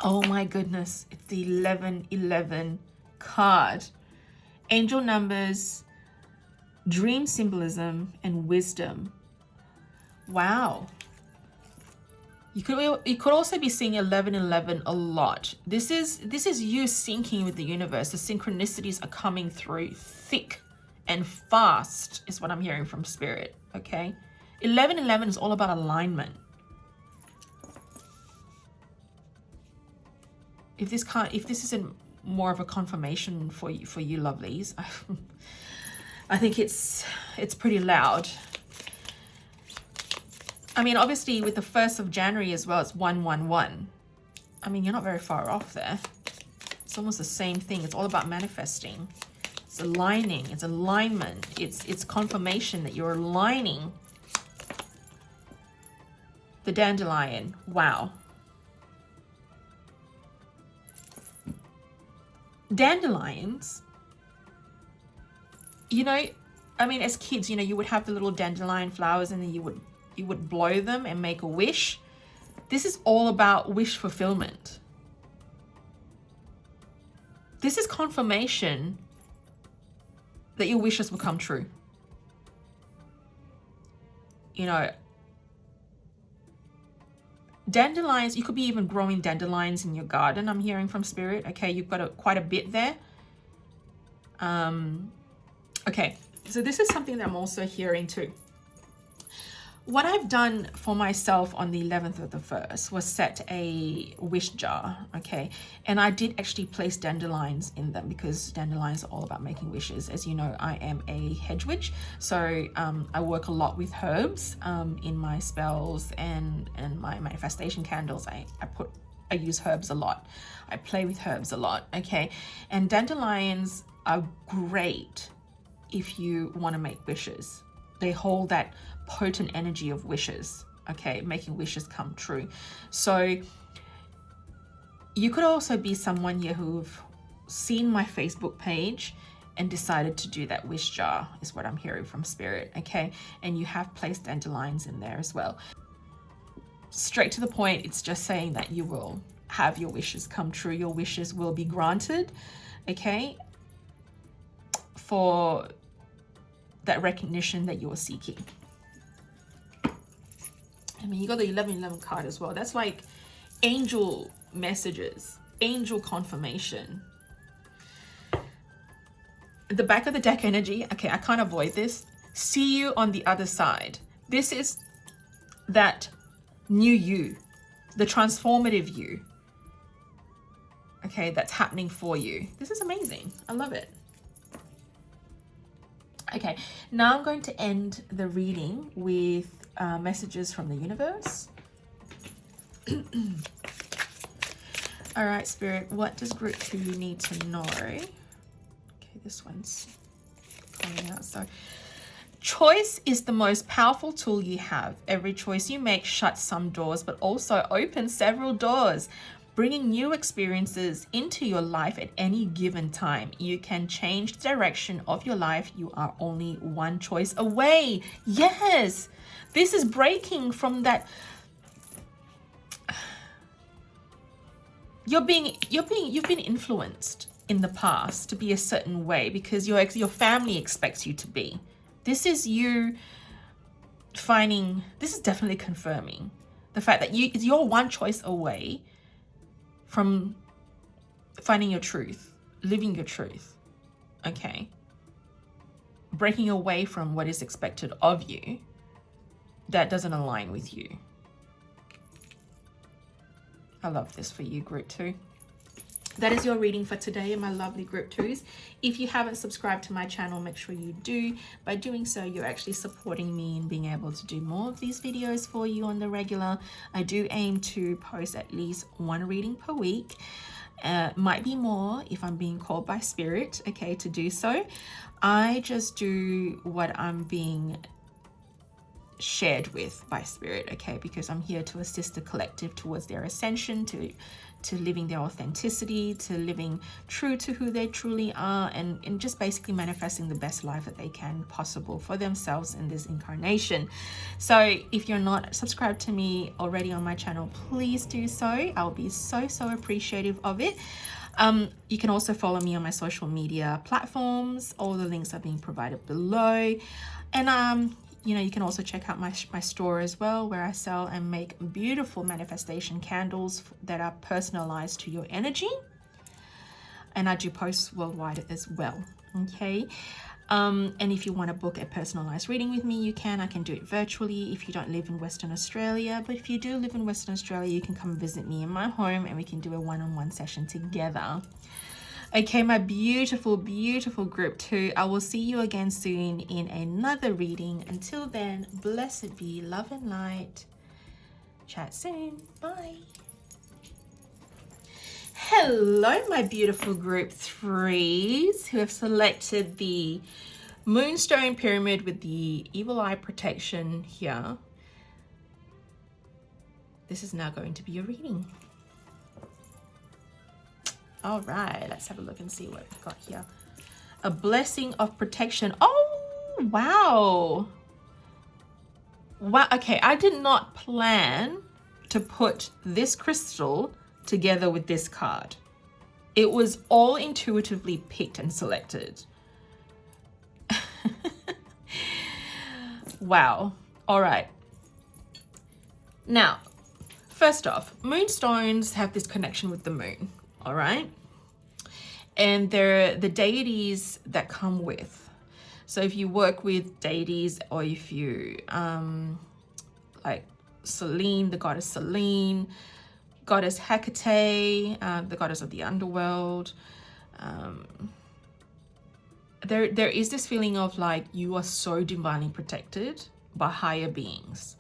Oh my goodness, it's the 1111 card. Angel numbers, dream symbolism, and wisdom. Wow. You could also be seeing 1111 a lot. This is you syncing with the universe. The synchronicities are coming through thick and fast is what I'm hearing from Spirit, okay? 1111 is all about alignment. If this isn't more of a confirmation for you lovelies, I think it's pretty loud. I mean, obviously with the 1st of January as well, it's 111. I mean, you're not very far off there. It's almost the same thing. It's all about manifesting. It's aligning, it's alignment. It's confirmation that you're aligning. The dandelion, wow. Dandelions, you know, I mean, as kids, you know, you would have the little dandelion flowers and then you would blow them and make a wish. This is all about wish fulfillment. This is confirmation that your wishes will come true. You know, dandelions, you could be even growing dandelions in your garden, I'm hearing from Spirit. Okay, you've got quite a bit there. Okay, so this is something that I'm also hearing too. What I've done for myself on the 11th of the 1st was set a wish jar, okay? And I did actually place dandelions in them because dandelions are all about making wishes. As you know, I am a hedge witch, so I work a lot with herbs in my spells and my manifestation candles. I use herbs a lot. I play with herbs a lot, okay? And dandelions are great if you want to make wishes. They hold that potent energy of wishes, okay, making wishes come true. So you could also be someone here who've seen my Facebook page and decided to do that wish jar, is what I'm hearing from Spirit, okay? And you have placed dandelions in there as well. Straight to the point, it's just saying that you will have your wishes come true. Your wishes will be granted, okay, for that recognition that you're seeking. I mean, you got the 1111 card as well. That's like angel messages, angel confirmation. the back of the deck energy, okay, I can't avoid this. See you on the other side. This is that new you, the transformative you, okay, that's happening for you. This is amazing. I love it. Okay, now I'm going to end the reading with messages from the universe. All right, Spirit, what does group 2 need to know? Okay, this one's coming out. So, choice is the most powerful tool you have. Every choice you make shuts some doors, but also opens several doors, bringing new experiences into your life at any given time. You can change the direction of your life. You are only one choice away. Yes, this is breaking from that. You've been influenced in the past to be a certain way because your family expects you to be. This is you finding, this is definitely confirming the fact that you're one choice away from finding your truth, living your truth, okay? Breaking away from what is expected of you that doesn't align with you. I love this for you, group 2. That is your reading for today, my lovely group 2s. If you haven't subscribed to my channel, make sure you do. By doing so, you're actually supporting me in being able to do more of these videos for you on the regular. I do aim to post at least 1 reading per week. Might be more if I'm being called by spirit, okay, to do so. I just do what I'm being shared with by spirit, okay, because I'm here to assist the collective towards their ascension, to living their authenticity, to living true to who they truly are, and just basically manifesting the best life that they can possible for themselves in this incarnation. So if you're not subscribed to me already on my channel, please do so. I'll be so appreciative of it. You can also follow me on my social media platforms. All the links are being provided below. And you know, you can also check out my store as well, where I sell and make beautiful manifestation candles that are personalized to your energy. And I do post worldwide as well, okay? And if you want to book a personalized reading with me, you can. I can do it virtually if you don't live in Western Australia. But if you do live in Western Australia, you can come visit me in my home and we can do a one-on-one session together. Okay, my beautiful group 2, I will see you again soon in another reading. Until then, blessed be love and light. Chat soon. Bye. Hello, my beautiful group 3s who have selected the Moonstone Pyramid with the Evil Eye protection here. This is now going to be your reading. All right, let's have a look and see what we've got here. A blessing of protection. Oh, wow. Wow, okay, I did not plan to put this crystal together with this card. It was all intuitively picked and selected. Wow, all right. Now, first off, moonstones have this connection with the moon. All right, and they're the deities that come with. So if you work with deities, or if you like Selene, the goddess Selene, goddess Hecate, the goddess of the underworld, there is this feeling of like you are so divinely protected by higher beings.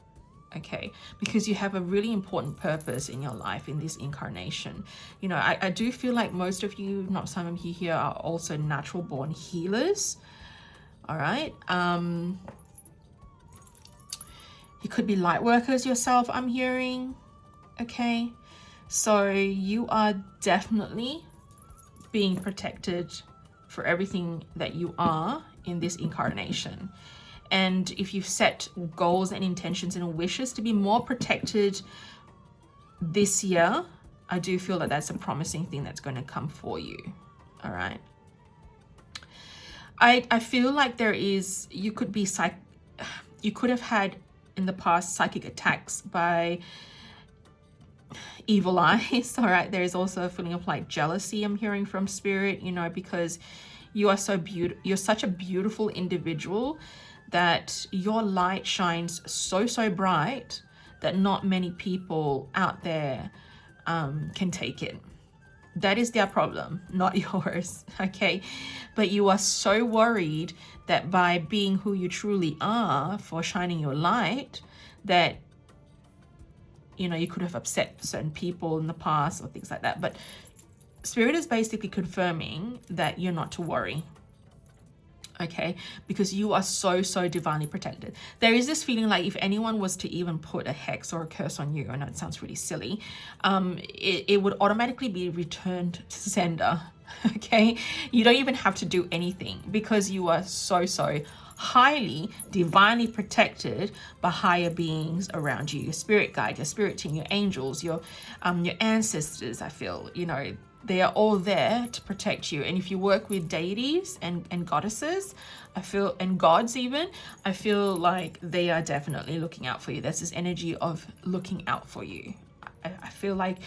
Okay, because you have a really important purpose in your life in this incarnation. You know, I do feel like most of you, not some of you here, are also natural born healers. All right, you could be light workers yourself, I'm hearing. Okay, so you are definitely being protected for everything that you are in this incarnation. And if you've set goals and intentions and wishes to be more protected this year, I do feel that that's a promising thing that's going to come for you. All right. I feel like there is, you could have had in the past psychic attacks by evil eyes. All right. There is also a feeling of like jealousy I'm hearing from spirit, you know, because You are so beautiful. You're such a beautiful individual that your light shines so bright that not many people out there can take it. That is their problem, not yours, okay? But you are so worried that by being who you truly are, for shining your light, that, you know, you could have upset certain people in the past or things like that. But Spirit is basically confirming that you're not to worry, okay? Because you are so divinely protected. There is this feeling like if anyone was to even put a hex or a curse on you, I know it sounds really silly, it would automatically be returned to sender, okay? You don't even have to do anything because you are so highly divinely protected by higher beings around you, your spirit guide, your spirit team, your angels, your ancestors. I feel, you know, they are all there to protect you. And if you work with deities and goddesses, I feel, and gods even, I feel like they are definitely looking out for you. There's this energy of looking out for you. I feel like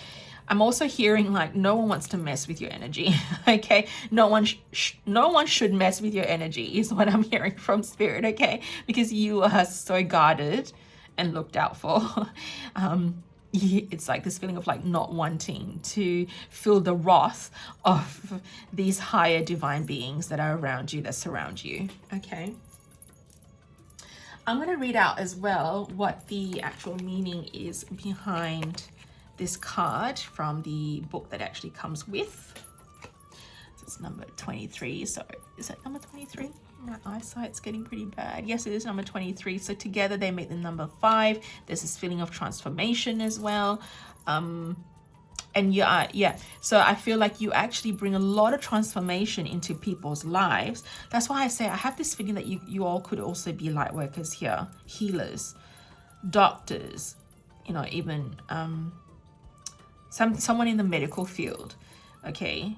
I'm also hearing like no one wants to mess with your energy, okay? No one should mess with your energy is what I'm hearing from Spirit, okay? Because you are so guarded and looked out for. It's like this feeling of like not wanting to feel the wrath of these higher divine beings that are around you, that surround you, okay? I'm going to read out as well what the actual meaning is behind this card from the book that actually comes with. So it's number 23. So is that number 23? My eyesight's getting pretty bad. Yes, it is number 23. So together they make the number 5. There's this feeling of transformation as well. And yeah, so I feel like you actually bring a lot of transformation into people's lives. That's why I say I have this feeling that you all could also be light workers here, healers, doctors, you know, even someone in the medical field, okay?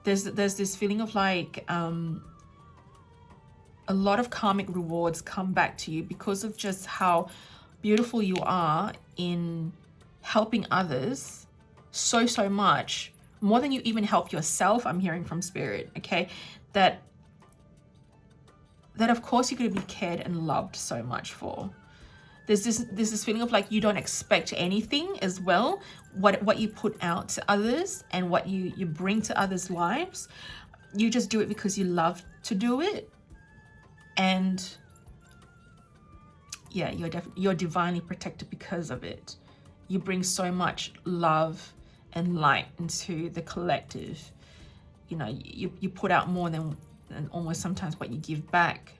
There's this feeling of like a lot of karmic rewards come back to you because of just how beautiful you are in helping others so much, more than you even help yourself. I'm hearing from Spirit, okay? That of course you're going to be cared and loved so much for. There's this feeling of like you don't expect anything as well. What you put out to others and what you bring to others' lives, you just do it because you love to do it. And yeah, you're divinely protected because of it. You bring so much love and light into the collective. You know, you put out more than almost sometimes what you give back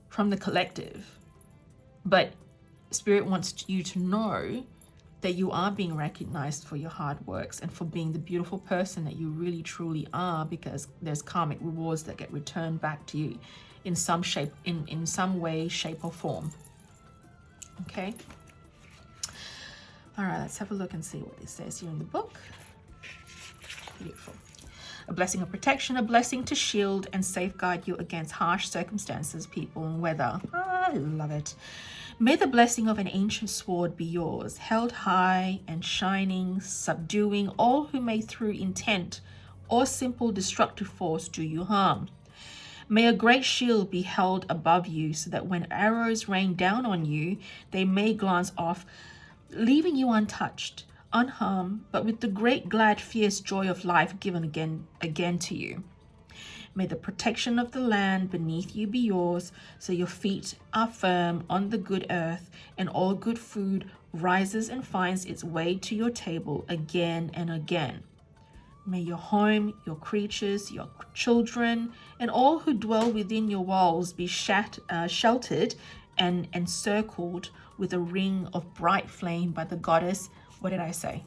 from the collective. But Spirit wants you to know that you are being recognized for your hard works and for being the beautiful person that you really truly are, because there's karmic rewards that get returned back to you in some shape, in some way, shape or form. Okay. All right, let's have a look and see what it says here in the book. Beautiful. A blessing of protection, a blessing to shield and safeguard you against harsh circumstances, people, and weather. I love it. May the blessing of an ancient sword be yours, held high and shining, subduing all who may through intent or simple destructive force do you harm. May a great shield be held above you so that when arrows rain down on you, they may glance off, leaving you untouched, unharmed, but with the great, glad, fierce joy of life given again to you. May the protection of the land beneath you be yours, so your feet are firm on the good earth, and all good food rises and finds its way to your table again and again. May your home, your creatures, your children, and all who dwell within your walls be sheltered and encircled with a ring of bright flame by the goddess. What did I say?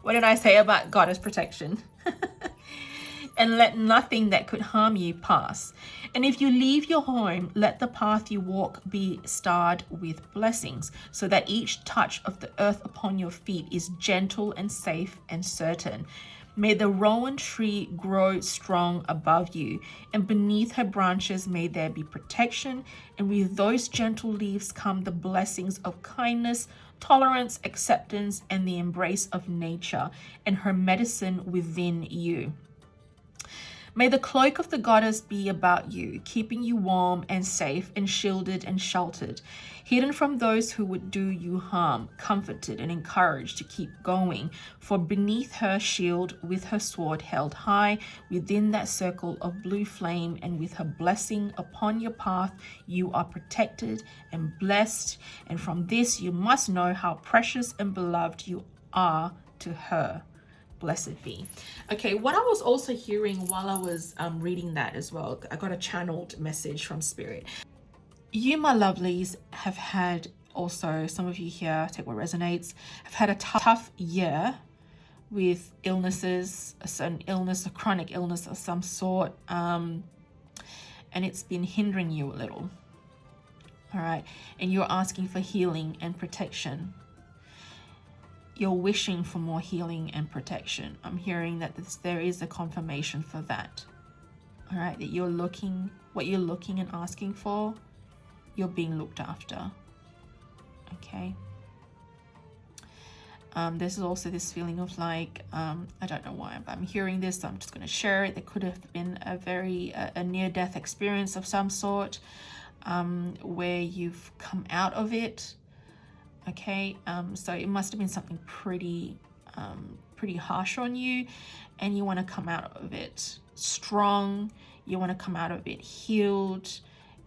What did I say about goddess protection? And let nothing that could harm you pass. And if you leave your home, let the path you walk be starred with blessings, so that each touch of the earth upon your feet is gentle and safe and certain. May the rowan tree grow strong above you, and beneath her branches may there be protection, and with those gentle leaves come the blessings of kindness, tolerance, acceptance, and the embrace of nature and her medicine within you. May the cloak of the goddess be about you, keeping you warm and safe and shielded and sheltered, hidden from those who would do you harm, comforted and encouraged to keep going. For beneath her shield, with her sword held high, within that circle of blue flame, and with her blessing upon your path, you are protected and blessed. And from this you must know how precious and beloved you are to her. Blessed be. Okay, what I was also hearing while I was reading that as well, I got a channeled message from Spirit. You, my lovelies, have had also, some of you here, take what resonates, have had a tough year with illnesses, a certain illness, a chronic illness of some sort, and it's been hindering you a little. All right, and you're asking for healing and protection. You're wishing for more healing and protection. I'm hearing that there is a confirmation for that. All right, that you're looking, what you're looking and asking for, you're being looked after. Okay. There's also this feeling of like, I don't know why, but I'm hearing this, so I'm just going to share it. There could have been a near-death experience of some sort, where you've come out of it. Okay, so it must have been something pretty harsh on you, and you want to come out of it strong. You want to come out of it healed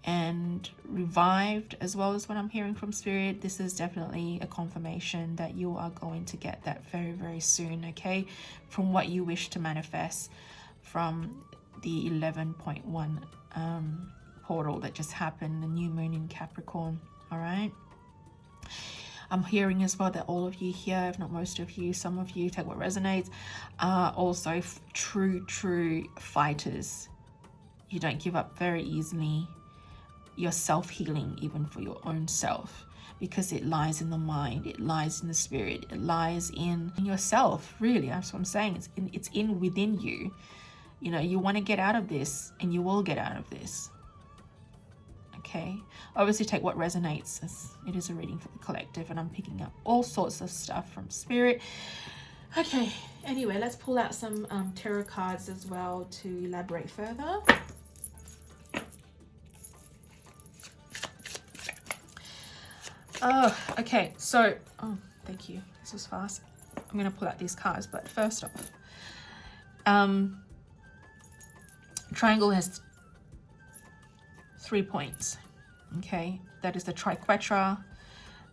and revived, as well as what I'm hearing from Spirit. This is definitely a confirmation that you are going to get that very, very soon, okay, from what you wish to manifest from the 11.1 portal that just happened, the new moon in Capricorn. All right. I'm hearing as well that all of you here, if not most of you, some of you, take what resonates, are also true fighters. You don't give up very easily. You're self-healing even for your own self, because it lies in the mind, it lies in the spirit, it lies in yourself, really. That's what I'm saying. It's in within you. You know, you want to get out of this, and you will get out of this. Okay, obviously take what resonates, as it is a reading for the collective, and I'm picking up all sorts of stuff from Spirit. Okay, anyway, let's pull out some tarot cards as well to elaborate further. Oh, okay, so, oh, thank you, this was fast. I'm going to pull out these cards, but first off, triangle has 3 points. Okay, that is the triquetra.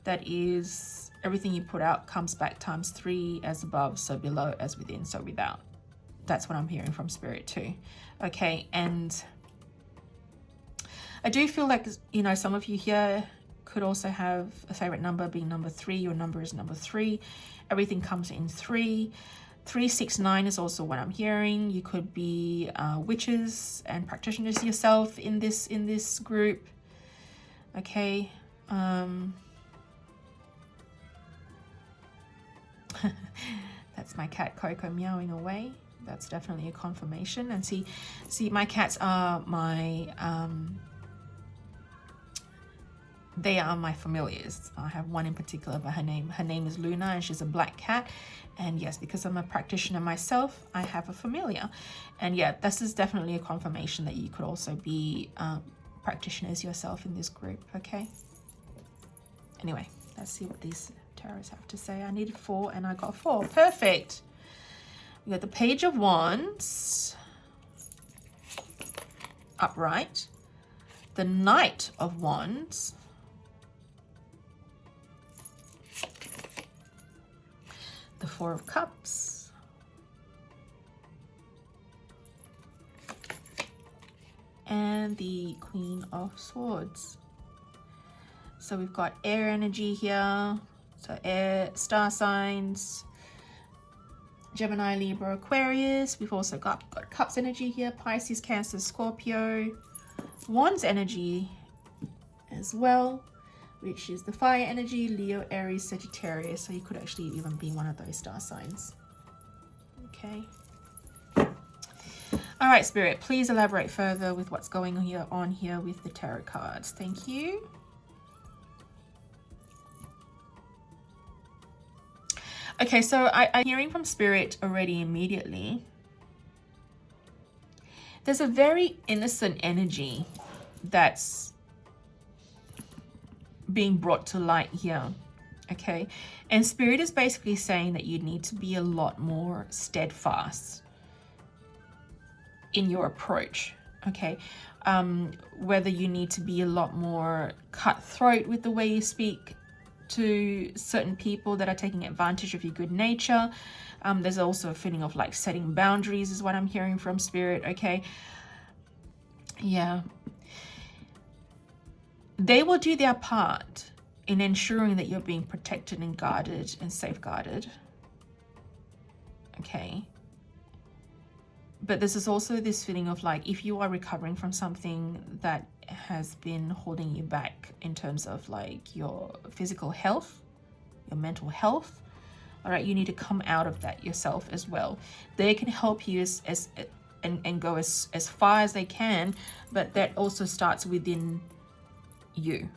That is everything you put out comes back times 3, as above, so below, as within, so without. That's what I'm hearing from Spirit too. Okay, and I do feel like, you know, some of you here could also have a favorite number being number 3. Your number is number 3. Everything comes in 3. 369 is also what I'm hearing. You could be witches and practitioners yourself in this group. Okay. That's my cat Coco meowing away. That's definitely a confirmation. And see, my cats are my they are my familiars. I have one in particular, but her name is Luna, and she's a black cat. And yes, because I'm a practitioner myself, I have a familiar. And yeah, this is definitely a confirmation that you could also be practitioners yourself in this group. Okay. Anyway, let's see what these tarots have to say. I needed 4 and I got 4. Perfect. We got the Page of Wands upright, the Knight of Wands, the 4 of Cups, and the Queen of Swords. So we've got air energy here, so air star signs, Gemini, Libra, Aquarius. We've also got Cups energy here, Pisces, Cancer, Scorpio, Wands energy as well, which is the fire energy, Leo, Aries, Sagittarius. So you could actually even be one of those star signs. Okay. All right, Spirit, please elaborate further with what's going on here with the tarot cards. Thank you. Okay, so I'm hearing from Spirit already immediately there's a very innocent energy that's being brought to light here. Okay, and Spirit is basically saying that you need to be a lot more steadfast in your approach. Okay, whether you need to be a lot more cutthroat with the way you speak to certain people that are taking advantage of your good nature. There's also a feeling of like setting boundaries is what I'm hearing from Spirit. Okay, yeah, they will do their part in ensuring that you're being protected and guarded and safeguarded. Okay, but this is also this feeling of like, if you are recovering from something that has been holding you back in terms of like your physical health, your mental health, all right, you need to come out of that yourself as well. They can help you and go as far as they can, but that also starts within you.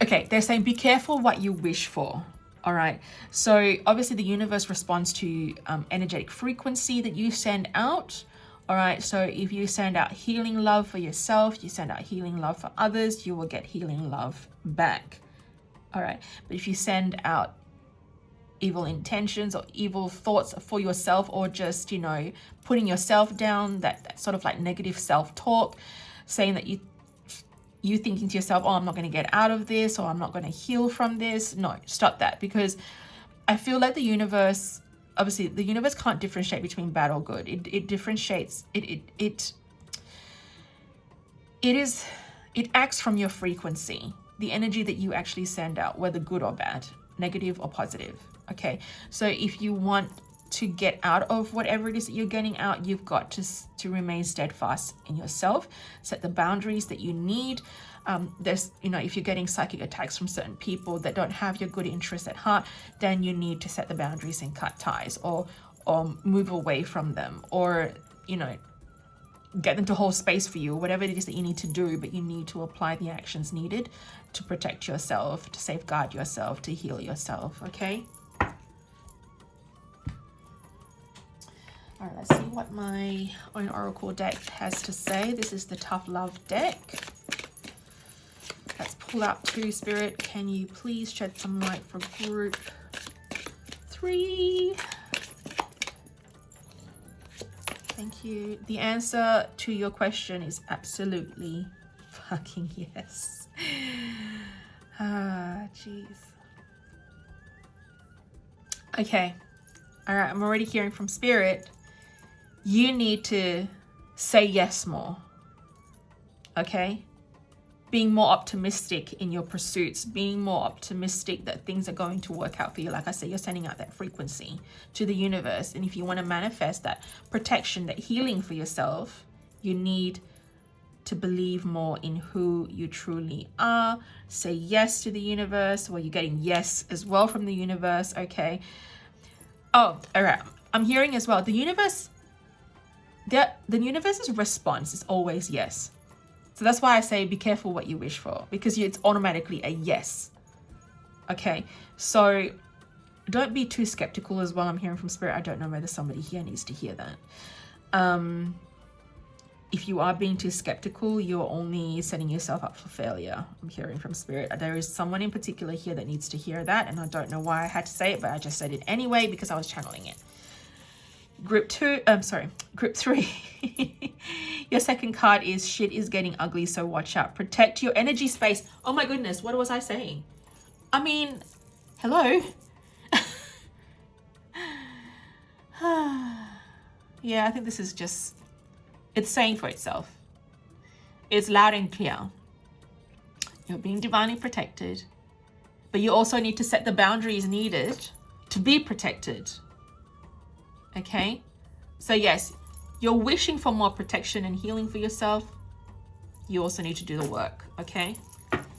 Okay, they're saying be careful what you wish for. All right, so obviously the universe responds to energetic frequency that you send out. All right, so if you send out healing love for yourself, you send out healing love for others, you will get healing love back. All right, but if you send out evil intentions or evil thoughts for yourself, or just, you know, putting yourself down, that sort of like negative self-talk, saying that you thinking to yourself, oh, I'm not going to get out of this, or I'm not going to heal from this. No, stop that, because I feel like the universe, obviously the universe can't differentiate between bad or good. It differentiates, it acts from your frequency, the energy that you actually send out, whether good or bad, negative or positive. Okay, so if you want to get out of whatever it is that you're getting out, you've got to remain steadfast in yourself, set the boundaries that you need. There's, you know, if you're getting psychic attacks from certain people that don't have your good interests at heart, then you need to set the boundaries and cut ties, or move away from them, or, you know, get them to hold space for you, whatever it is that you need to do, but you need to apply the actions needed to protect yourself, to safeguard yourself, to heal yourself. Okay. All right, let's see what my own oracle deck has to say. This is the Tough Love deck. Let's pull out two. Spirit, can you please shed some light for group 3? Thank you. The answer to your question is absolutely fucking yes. Ah, jeez. Okay. All right, I'm already hearing from Spirit. You need to say yes more. Okay? Being more optimistic in your pursuits, being more optimistic that things are going to work out for you. Like I said, you're sending out that frequency to the universe. And if you want to manifest that protection, that healing for yourself, you need to believe more in who you truly are. Say yes to the universe. Well, you're getting yes as well from the universe. Okay. Oh, all right. I'm hearing as well, the universe's response is always yes. So that's why I say be careful what you wish for, because it's automatically a yes. Okay, so don't be too skeptical as well. I'm hearing from Spirit. I don't know whether somebody here needs to hear that. If you are being too skeptical, you're only setting yourself up for failure. I'm hearing from Spirit. There is someone in particular here that needs to hear that, and I don't know why I had to say it, but I just said it anyway because I was channeling it. Group 3. Your second card is shit is getting ugly, so watch out. Protect your energy space. Oh my goodness, what was I saying? I mean, hello. Yeah, I think this is just, it's saying for itself. It's loud and clear. You're being divinely protected, but you also need to set the boundaries needed to be protected. Okay, so yes, you're wishing for more protection and healing for yourself. You also need to do the work. Okay,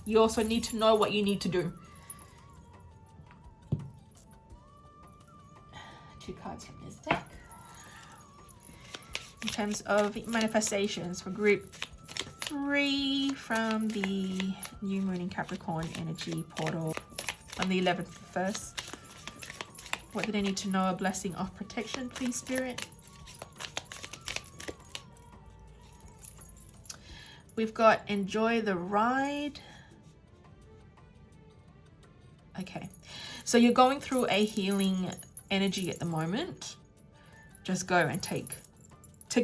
you also need to know what you need to do. 2 cards from this deck. In terms of manifestations for group 3 from the new moon in Capricorn energy portal on the 11th of the 1st. What do they need to know? A blessing of protection, please, Spirit. We've got enjoy the ride. Okay, so you're going through a healing energy at the moment. Just go and take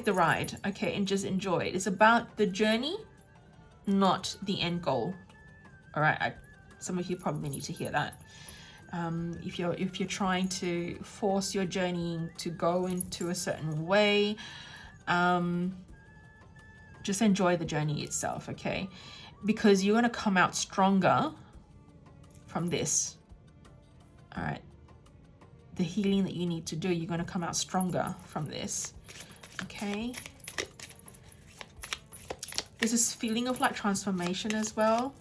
the ride, okay, and just enjoy it. It's about the journey, not the end goal. All right, some of you probably need to hear that. If you're trying to force your journey to go into a certain way, just enjoy the journey itself, okay? Because you're going to come out stronger from this. All right, the healing that you need to do, you're going to come out stronger from this, okay? There's this feeling of like transformation as well.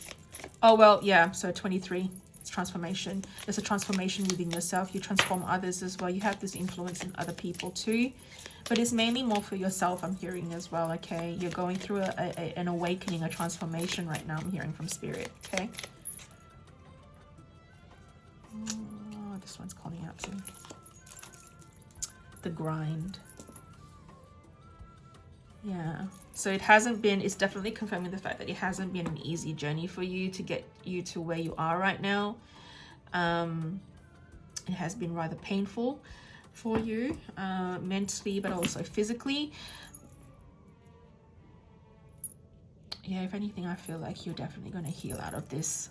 Oh, well, yeah, so 23, it's transformation. There's a transformation within yourself. You transform others as well. You have this influence in other people too, but it's mainly more for yourself, I'm hearing as well, okay? You're going through an awakening, a transformation right now, I'm hearing from Spirit, okay? Oh, this one's calling out to me. The grind. Yeah, so it hasn't been, it's definitely confirming the fact that it hasn't been an easy journey for you to get you to where you are right now. It has been rather painful for you, mentally, but also physically. Yeah, if anything, I feel like you're definitely going to heal out of this.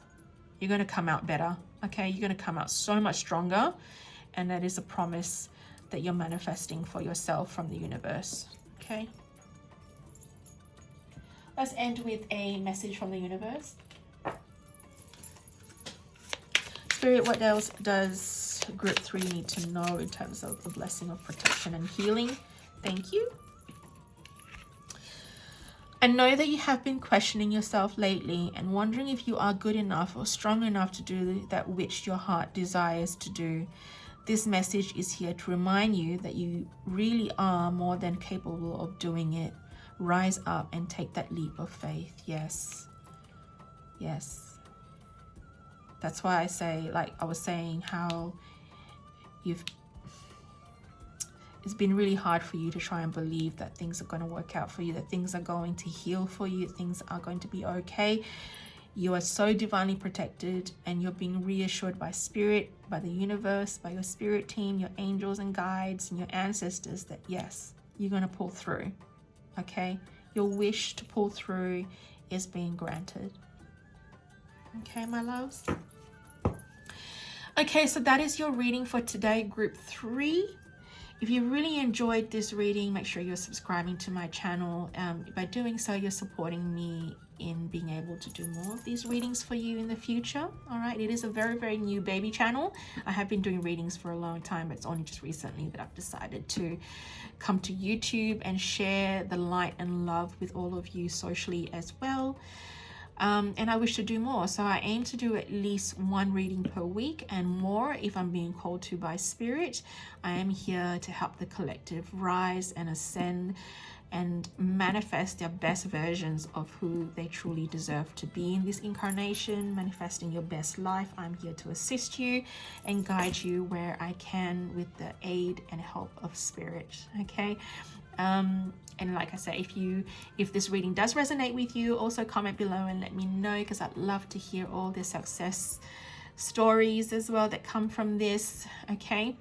You're going to come out better, okay? You're going to come out so much stronger, and that is a promise that you're manifesting for yourself from the universe, okay? Let's end with a message from the universe. Spirit, what else does group 3 need to know in terms of the blessing of protection and healing? Thank you. I know that you have been questioning yourself lately and wondering if you are good enough or strong enough to do that which your heart desires to do. This message is here to remind you that you really are more than capable of doing it. Rise up and take that leap of faith. Yes. Yes. That's why I say, like I was saying, how it's been really hard for you to try and believe that things are going to work out for you, that things are going to heal for you, things are going to be okay. You are so divinely protected, and you're being reassured by Spirit, by the universe, by your spirit team, your angels and guides, and your ancestors that yes, you're going to pull through. Okay, your wish to pull through is being granted. Okay, my loves. Okay, so that is your reading for today, group 3. If you really enjoyed this reading, make sure you're subscribing to my channel. By doing so, you're supporting me in being able to do more of these readings for you in the future. All right, it is a very, very new baby channel. I have been doing readings for a long time, but it's only just recently that I've decided to come to YouTube and share the light and love with all of you socially as well. And I wish to do more, so I aim to do at least one reading per week and more if I'm being called to by Spirit. I am here to help the collective rise and ascend and manifest their best versions of who they truly deserve to be in this incarnation, manifesting your best life. I'm here to assist you and guide you where I can with the aid and help of Spirit, okay? And like I say, if this reading does resonate with you, also comment below and let me know, because I'd love to hear all the success stories as well that come from this, okay?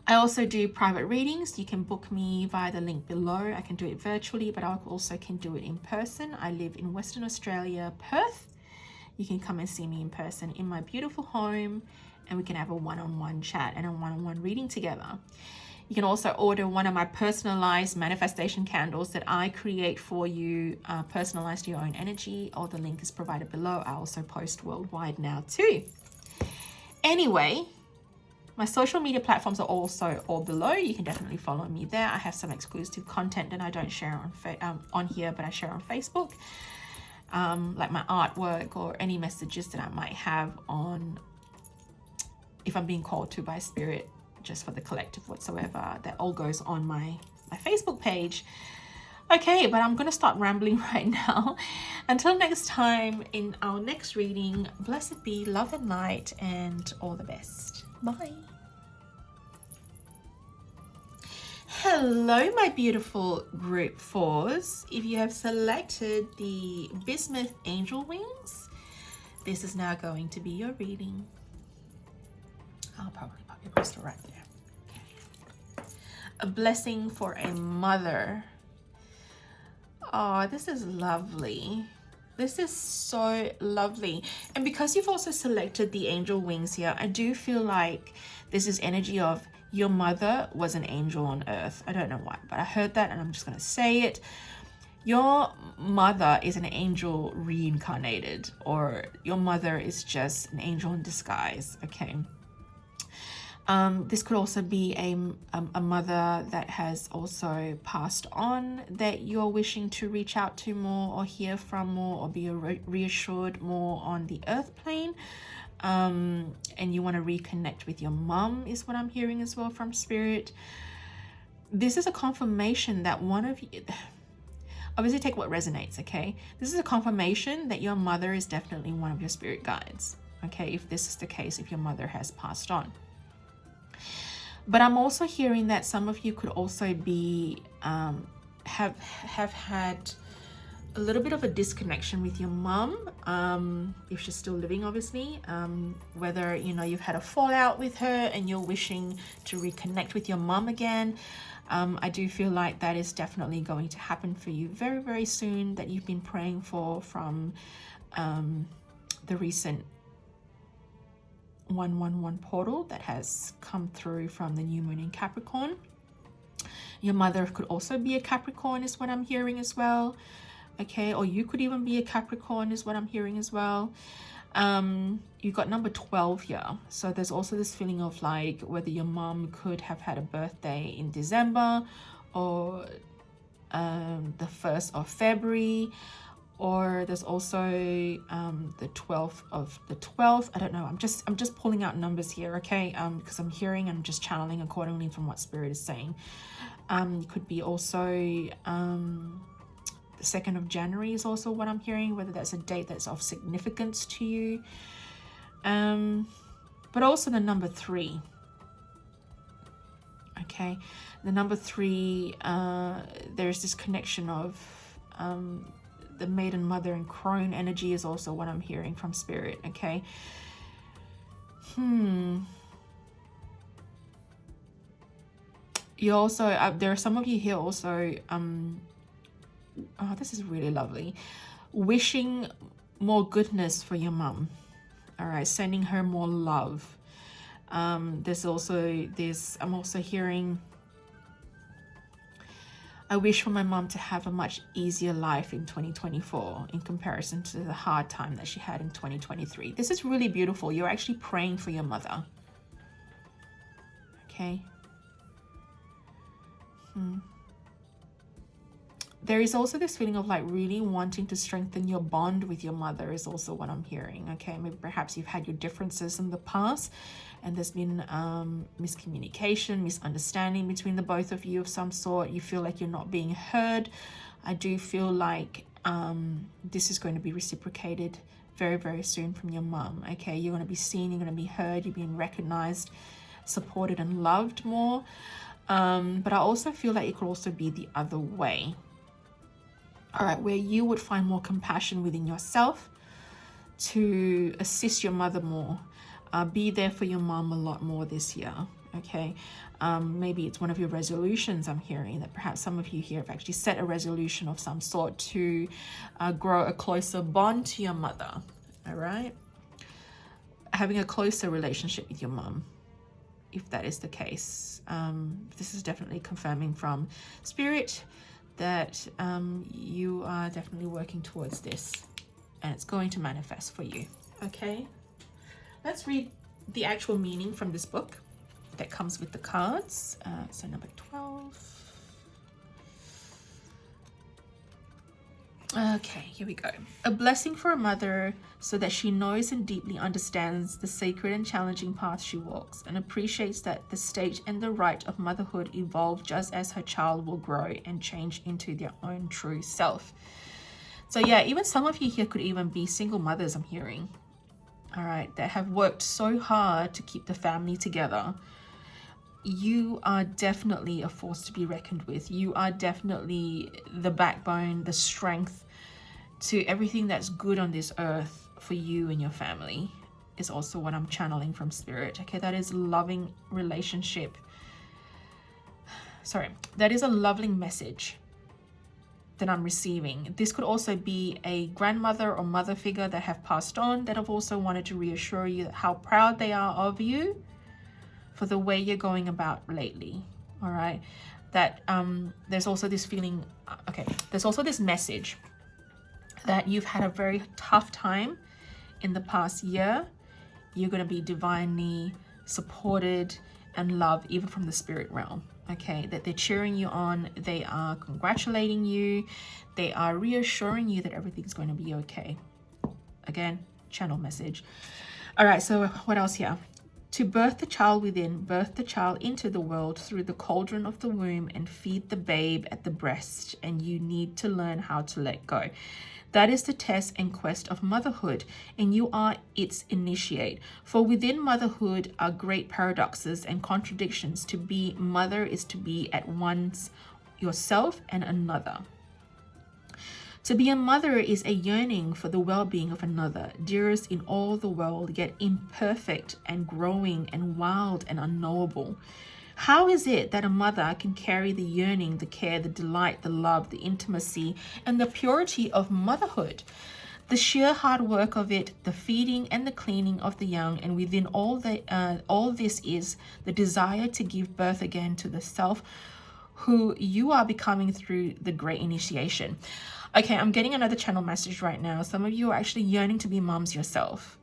I also do private readings. You can book me via the link below. I can do it virtually, but I also can do it in person. I live in Western Australia, Perth. You can come and see me in person in my beautiful home, and we can have a one-on-one chat and a one-on-one reading together. You can also order one of my personalized manifestation candles that I create for you, personalized to your own energy. All the link is provided below. I also post worldwide now too. Anyway, my social media platforms are also all below. You can definitely follow me there. I have some exclusive content that I don't share on here, but I share on Facebook, like my artwork or any messages that I might have on, if I'm being called to by Spirit, just for the collective whatsoever, that all goes on my Facebook page. Okay, but I'm gonna start rambling right now. Until next time, in our next reading, blessed be love and light, and all the best. Bye. Hello, my beautiful group fours. If you have selected the bismuth angel wings, this is now going to be your reading. I'll probably pop your crystal right there. Okay. A blessing for a mother. Oh, this is lovely. This is so lovely. And because you've also selected the angel wings here, I do feel like this is energy of your mother was an angel on earth. I don't know why, but I heard that and I'm just going to say it. Your mother is an angel reincarnated, or your mother is just an angel in disguise, okay? This could also be a mother that has also passed on, that you're wishing to reach out to more or hear from more or be reassured more on the earth plane. And you want to reconnect with your mum is what I'm hearing as well from spirit. This is a confirmation that one of you, obviously take what resonates, okay? This is a confirmation that your mother is definitely one of your spirit guides, okay? If this is the case, if your mother has passed on. But I'm also hearing that some of you could also be, have had a little bit of a disconnection with your mum, if she's still living, obviously, whether, you know, you've had a fallout with her and you're wishing to reconnect with your mum again. I do feel like that is definitely going to happen for you very, very soon, that you've been praying for from the recent 111 portal that has come through from the new moon in Capricorn. Your mother could also be a Capricorn is what I'm hearing as well. Okay, or you could even be a Capricorn is what I'm hearing as well. You've got number 12 here. So there's also this feeling of like whether your mom could have had a birthday in December or the 1st of February, or there's also the 12th of the 12th. I don't know. I'm just pulling out numbers here, okay? Because I'm hearing and just channeling accordingly from what spirit is saying. It could be also the 2nd of January is also what I'm hearing, whether that's a date that's of significance to you. But also the number 3. Okay, the number 3, there's this connection of the maiden mother and crone energy is also what I'm hearing from spirit, okay? You also, there are some of you here also, oh, this is really lovely, wishing more goodness for your mum, all right, sending her more love. There's also this, I'm also hearing, I wish for my mom to have a much easier life in 2024 in comparison to the hard time that she had in 2023. This is really beautiful. You're actually praying for your mother. Okay. There is also this feeling of like really wanting to strengthen your bond with your mother is also what I'm hearing. Okay, maybe perhaps you've had your differences in the past and there's been miscommunication, misunderstanding between the both of you of some sort. You feel like you're not being heard. I do feel like this is going to be reciprocated very, very soon from your mum. Okay, you're going to be seen, you're going to be heard, you're being recognized, supported and loved more. But I also feel like it could also be the other way. All right, where you would find more compassion within yourself to assist your mother more, be there for your mom a lot more this year, okay? Maybe it's one of your resolutions I'm hearing, that perhaps some of you here have actually set a resolution of some sort to grow a closer bond to your mother, all right? Having a closer relationship with your mom, if that is the case. This is definitely confirming from spirit that you are definitely working towards this and it's going to manifest for you. Okay, let's read the actual meaning from this book that comes with the cards. So number 12. Okay, here we go. A blessing for a mother so that she knows and deeply understands the sacred and challenging path she walks and appreciates that the state and the right of motherhood evolve just as her child will grow and change into their own true self. So yeah, even some of you here could even be single mothers, I'm hearing. All right, that have worked so hard to keep the family together. you are definitely a force to be reckoned with. You are definitely the backbone, the strength to everything that's good on this earth for you and your family, is also what I'm channeling from spirit. Okay, that is loving relationship. Sorry, that is a loving message that I'm receiving. This could also be a grandmother or mother figure that have passed on, that have also wanted to reassure you how proud they are of you for the way you're going about lately. All right, that there's also this feeling, okay, there's also this message that you've had a very tough time in the past year. You're going to be divinely supported and loved, even from the spirit realm. Okay, that they're cheering you on, they are congratulating you, they are reassuring you that everything's going to be okay. Again, channel message. All right, so what else here? To birth the child within, birth the child into the world through the cauldron of the womb, and feed the babe at the breast, and you need to learn how to let go. That is the test and quest of motherhood, and you are its initiate. For within motherhood are great paradoxes and contradictions. To be mother is to be at once yourself and another. To be a mother is a yearning for the well-being of another, dearest in all the world, yet imperfect and growing and wild and unknowable. How is it that a mother can carry the yearning, the care, the delight, the love, the intimacy, and the purity of motherhood? The sheer hard work of it, the feeding and the cleaning of the young, and within all this is the desire to give birth again to the self who you are becoming through the great initiation. Okay, I'm getting another channel message right now. Some of you are actually yearning to be moms yourself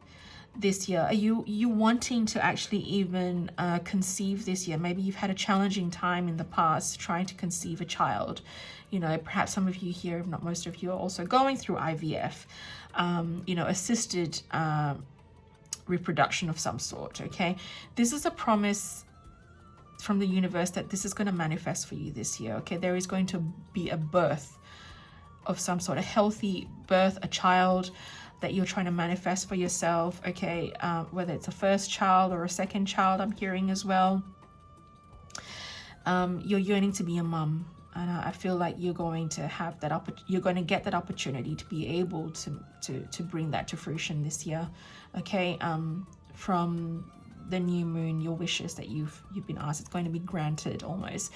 this year. Are you wanting to actually even conceive this year? Maybe you've had a challenging time in the past trying to conceive a child. You know, perhaps some of you here, if not most of you, are also going through IVF, you know, assisted reproduction of some sort. Okay, this is a promise from the universe that this is going to manifest for you this year. Okay, there is going to be a birth of some sort, a healthy birth, a child that you're trying to manifest for yourself. Okay, whether it's a first child or a second child, I'm hearing as well. You're yearning to be a mum, and I feel like you're going to have that you're going to get that opportunity to be able to bring that to fruition this year. Okay, from the new moon, your wishes that you've been asked, it's going to be granted almost.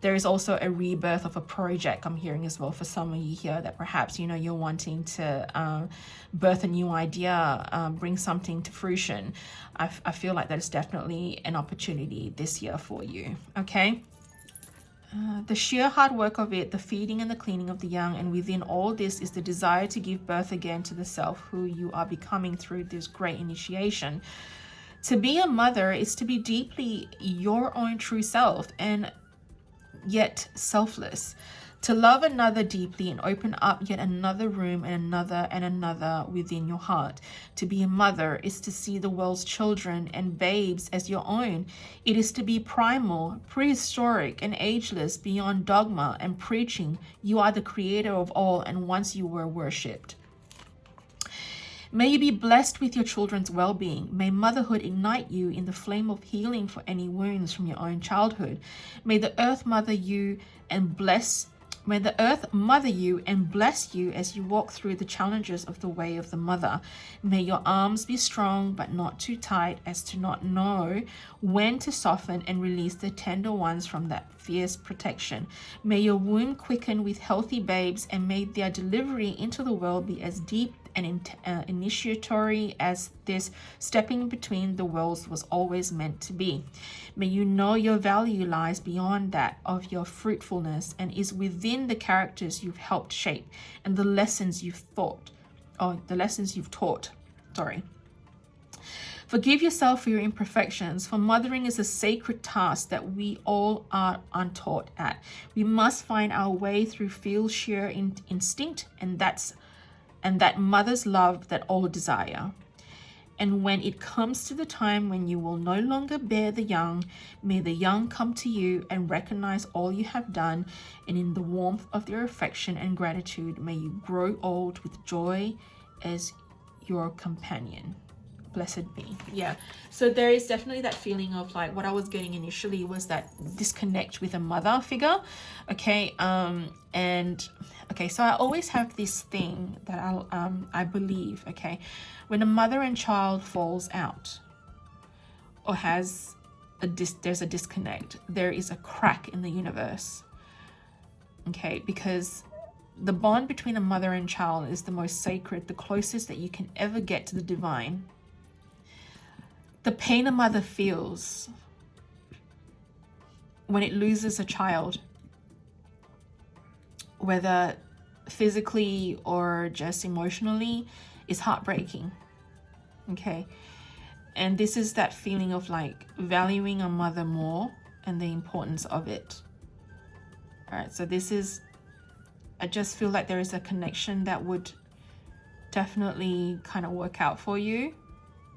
There is also a rebirth of a project I'm hearing as well for some of you here, that perhaps, you know, you're wanting to birth a new idea, bring something to fruition. I feel like that is definitely an opportunity this year for you. Okay, the sheer hard work of it, the feeding and the cleaning of the young, and within all this is the desire to give birth again to the self who you are becoming through this great initiation. To be a mother is to be deeply your own true self, and yet selfless. To love another deeply and open up yet another room and another within your heart. To be a mother is to see the world's children and babes as your own. It is to be primal, prehistoric, and ageless, beyond dogma and preaching. You are the creator of all, and once you were worshipped. May you be blessed with your children's well-being. May motherhood ignite you in the flame of healing for any wounds from your own childhood. May the earth mother you and bless you as you walk through the challenges of the way of the mother. May your arms be strong but not too tight as to not know when to soften and release the tender ones from that fierce protection. May your womb quicken with healthy babes, and may their delivery into the world be as deep and initiatory as this stepping between the worlds was always meant to be. May you know your value lies beyond that of your fruitfulness and is within the characters you've helped shape and the lessons you've taught. Forgive yourself for your imperfections, for mothering is a sacred task that we all are untaught at. We must find our way through feel sheer instinct, and that mother's love that all desire. And when it comes to the time when you will no longer bear the young, may the young come to you and recognize all you have done, and in the warmth of their affection and gratitude, may you grow old with joy as your companion. blessed be. Yeah, so there is definitely that feeling of like what I was getting initially was that disconnect with a mother figure. Okay, and okay, so I always have this thing that I believe, okay, when a mother and child falls out or has there's a disconnect, there is a crack in the universe. Okay, because the bond between a mother and child is the most sacred, the closest that you can ever get to the divine. The pain a mother feels when it loses a child, whether physically or just emotionally, is heartbreaking. Okay, and this is that feeling of like valuing a mother more and the importance of it. All right, so this is, I just feel like there is a connection that would definitely kind of work out for you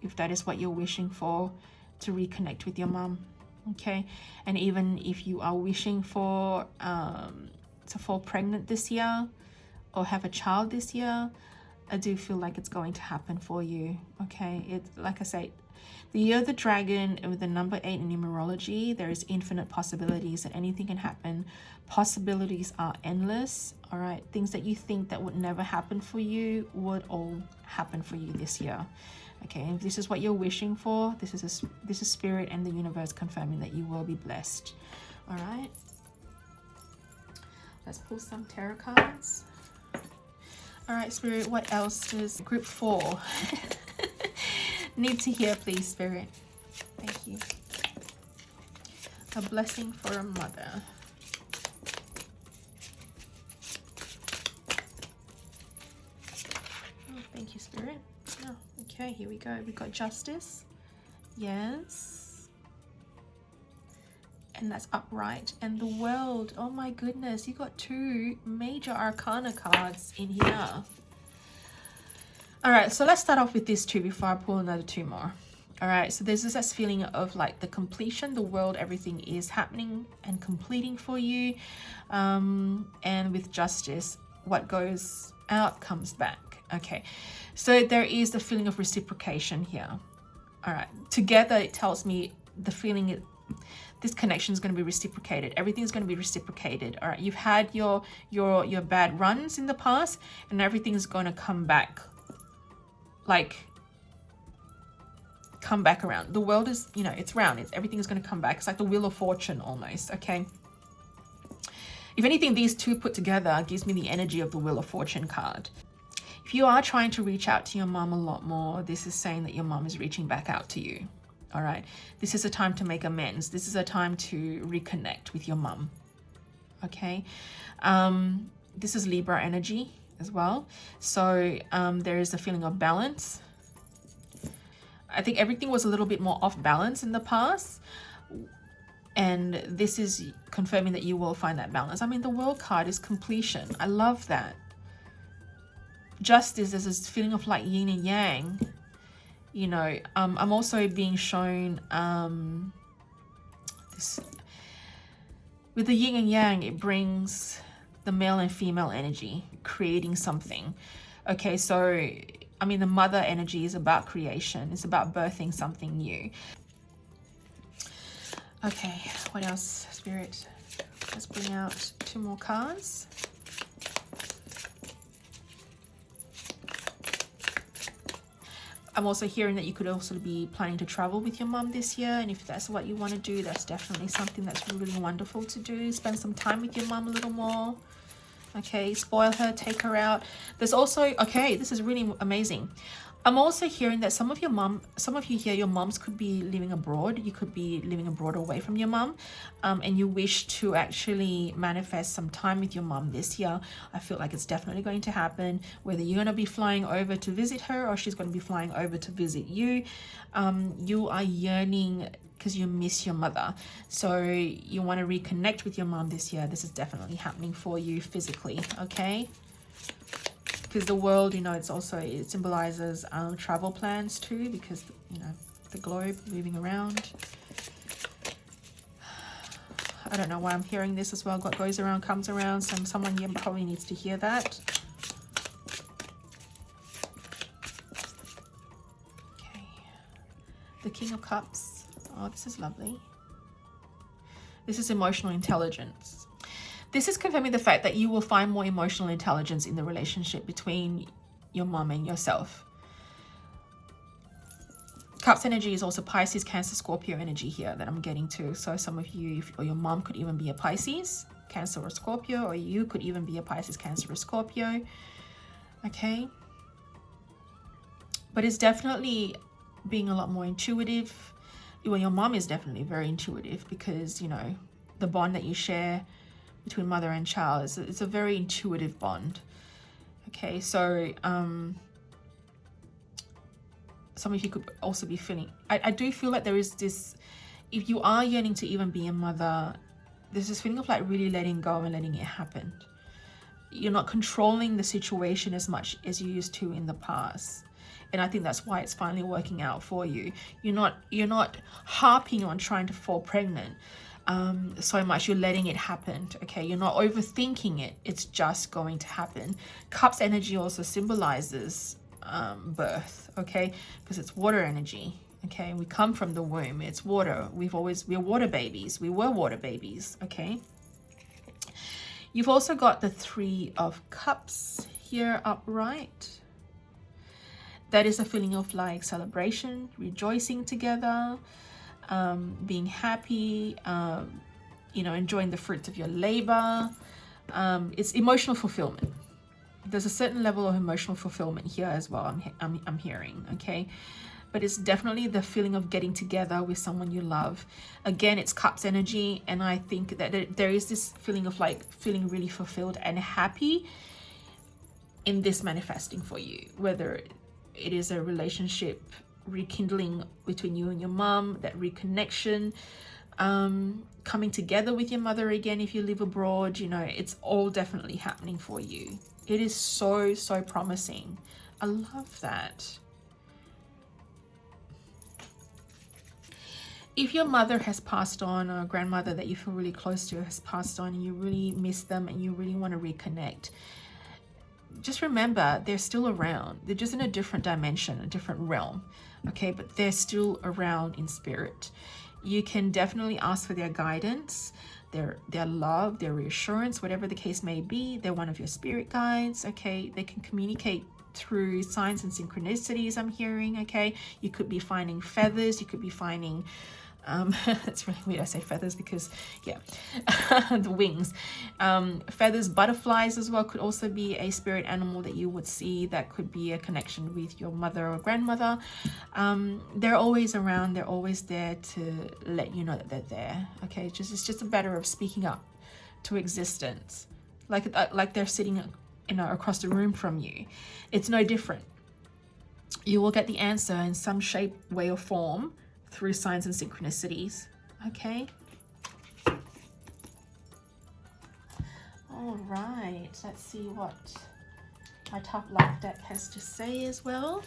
if that is what you're wishing for, to reconnect with your mom. Okay, and even if you are wishing for to fall pregnant this year or have a child this year, I do feel like it's going to happen for you. Okay, it's like I say, the year of the dragon with the number 8 in numerology, there is infinite possibilities and anything can happen. Possibilities are endless. All right, things that you think that would never happen for you would all happen for you this year. Okay, and if this is what you're wishing for, this is spirit and the universe confirming that you will be blessed. All right, let's pull some tarot cards. All right, spirit, what else does group 4 need to hear, please, spirit? Thank you. A blessing for a mother. Oh, thank you, spirit. Oh, okay, here we go. We got justice. Yes. And that's upright. And the world. Oh my goodness, you got 2 major arcana cards in here. All right, so let's start off with this 2 before I pull another 2 more. All right, so there's this feeling of like the completion, the world, everything is happening and completing for you. And with justice, what goes out comes back. Okay, so there is the feeling of reciprocation here. All right, together it tells me the feeling this connection is going to be reciprocated. Everything's going to be reciprocated. All right, you've had your bad runs in the past, and everything's going to come back. Like, come back around. The world is, you know, it's round. Everything is going to come back. It's like the Wheel of Fortune almost. Okay. If anything, these 2 put together gives me the energy of the Wheel of Fortune card. If you are trying to reach out to your mom a lot more, this is saying that your mom is reaching back out to you. All right. This is a time to make amends. This is a time to reconnect with your mom. Okay. This is Libra energy as well. So there is a feeling of balance. I think everything was a little bit more off balance in the past. And this is confirming that you will find that balance. I mean, the World card is completion. I love that. Justice is this feeling of like yin and yang. You know, I'm also being shown this with the yin and yang, it brings the male and female energy, creating something. Okay, so I mean, the mother energy is about creation. It's about birthing something new. Okay, what else, spirit? Let's bring out 2 more cards. I'm also hearing that you could also be planning to travel with your mom this year. And if that's what you want to do, that's definitely something that's really wonderful to do. Spend some time with your mom a little more. Okay, spoil her, take her out. There's also, okay, this is really amazing. I'm also hearing that some of you here, your moms could be living abroad. You could be living abroad away from your mom, and you wish to actually manifest some time with your mom this year. I feel like it's definitely going to happen, whether you're going to be flying over to visit her or she's going to be flying over to visit you. You are yearning because you miss your mother. So you want to reconnect with your mom this year. This is definitely happening for you physically, okay? Because the world, you know, it symbolizes travel plans too, because, you know, the globe moving around. I don't know why I'm hearing this as well. What goes around comes around. Someone here probably needs to hear that. Okay. The King of Cups. Oh, this is lovely. This is emotional intelligence. This is confirming the fact that you will find more emotional intelligence in the relationship between your mom and yourself. Cups energy is also Pisces, Cancer, Scorpio energy here that I'm getting to. So some of you, or your mom could even be a Pisces, Cancer, or Scorpio, or you could even be a Pisces, Cancer, or Scorpio. Okay. But it's definitely being a lot more intuitive. Well, your mom is definitely very intuitive because, you know, the bond that you share between mother and child is it's a very intuitive bond. Okay, so some of you could also be feeling, I do feel like there is this, if you are yearning to even be a mother, there's this feeling of like really letting go and letting it happen. You're not controlling the situation as much as you used to in the past. And I think that's why it's finally working out for you. You're not harping on trying to fall pregnant so much. You're letting it happen. Okay, you're not overthinking it. It's just going to happen. Cups energy also symbolizes birth. Okay, because it's water energy. Okay, we come from the womb. It's water. We're water babies. We were water babies. Okay. You've also got the Three of Cups here upright. That is a feeling of like celebration, rejoicing together, being happy, you know, enjoying the fruits of your labor. It's emotional fulfillment. There's a certain level of emotional fulfillment here as well. I'm hearing, okay? But it's definitely the feeling of getting together with someone you love. Again, it's Cups energy, and I think that there is this feeling of like feeling really fulfilled and happy in this manifesting for you, whether it is a relationship rekindling between you and your mom, that reconnection, coming together with your mother again if you live abroad, you know, it's all definitely happening for you. It is so, so promising. I love that. If your mother has passed on, or a grandmother that you feel really close to has passed on, and you really miss them and you really want to reconnect, just remember they're still around. They're just in a different dimension, a different realm. Okay, but they're still around in spirit. You can definitely ask for their guidance, their love, their reassurance, whatever the case may be. They're one of your spirit guides. Okay, they can communicate through signs and synchronicities, I'm hearing. Okay, you could be finding feathers, you could be finding it's really weird I say feathers because yeah, the wings, feathers, butterflies as well could also be a spirit animal that you would see. That could be a connection with your mother or grandmother. They're always around. They're always there to let you know that they're there. Okay, it's just a matter of speaking up to existence, like they're sitting, you know, across the room from you. It's no different. You will get the answer in some shape, way, or form through signs and synchronicities. Okay. All right. Let's see what my top love deck has to say as well.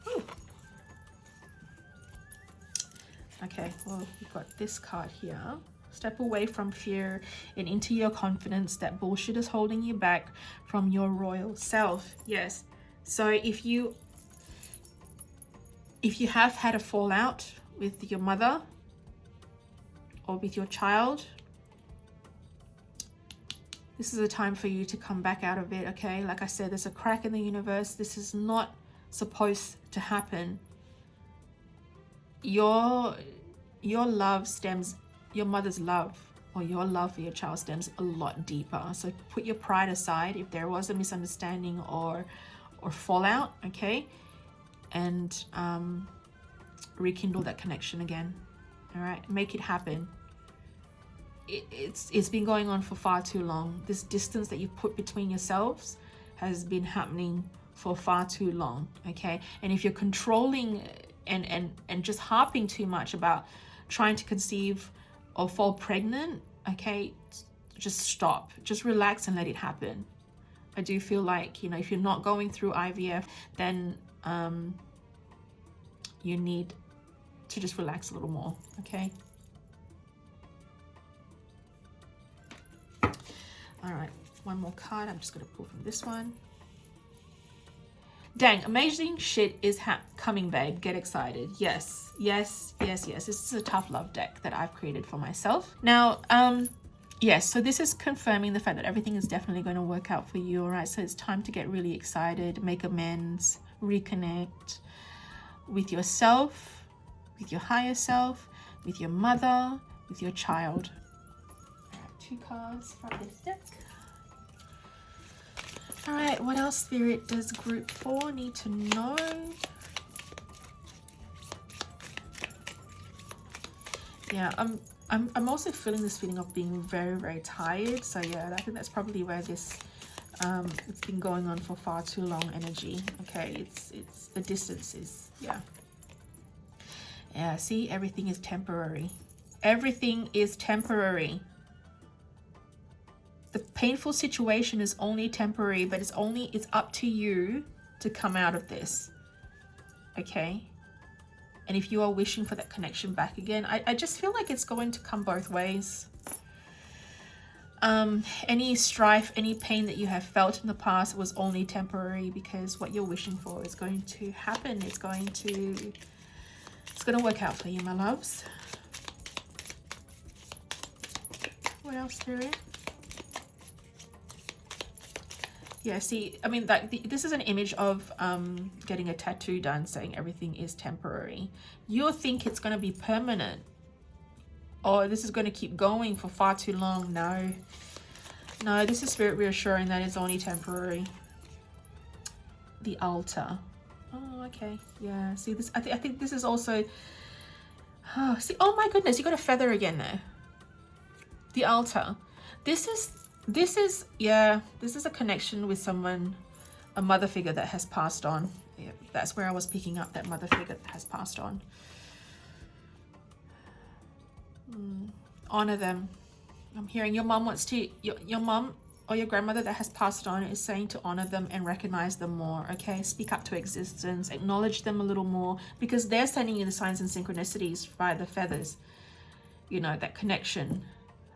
Ooh. Okay. Well, we've got this card here. Step away from fear and into your confidence. That bullshit is holding you back from your royal self. Yes. So if you have had a fallout with your mother or with your child, this is a time for you to come back out of it. Okay, like I said, there's a crack in the universe. This is not supposed to happen. Your love stems, your mother's love or your love for your child stems a lot deeper. So put your pride aside if there was a misunderstanding or fallout, okay, and rekindle that connection again. All right, make it happen. It's been going on for far too long. This distance that you've put between yourselves has been happening for far too long. Okay, and if you're controlling and just harping too much about trying to conceive or fall pregnant, okay, just stop. Just relax and let it happen. I do feel like, you know, if you're not going through IVF, then you need to just relax a little more. Okay. All right, one more card. I'm just going to pull from this one. Dang, amazing shit is coming, babe. Get excited. Yes, yes, yes, yes. This is a tough love deck that I've created for myself. Now, yes, so this is confirming the fact that everything is definitely going to work out for you, all right? So it's time to get really excited, make amends, reconnect with yourself, with your higher self, with your mother, with your child. All right, 2 cards from this deck. All right, what else, Spirit, does group 4 need to know? Yeah, I'm also feeling this feeling of being very, very tired. So yeah, I think that's probably where this it's been going on for far too long energy. Okay, it's the distance is, yeah, see, everything is temporary. Everything is temporary. The painful situation is only temporary, but it's up to you to come out of this. Okay? And if you are wishing for that connection back again, I just feel like it's going to come both ways. Any strife, any pain that you have felt in the past was only temporary, because what you're wishing for is going to happen. It's going to work out for you, my loves. What else, Spirit? Yeah, see, I mean, this is an image of getting a tattoo done saying everything is temporary. You'll think it's going to be permanent, or this is going to keep going for far too long. No, this is Spirit reassuring that it's only temporary. The altar. Oh, okay. Yeah, see, this. I think this is also. Oh, see, oh my goodness, you got a feather again there. The altar. This is a connection with someone, a mother figure that has passed on. Yeah, that's where I was picking up, that mother figure that has passed on. Honor them. I'm hearing your mom wants to, your mom or your grandmother that has passed on is saying to honor them and recognize them more. Okay, speak up to existence, acknowledge them a little more, because they're sending you the signs and synchronicities via the feathers. You know, that connection.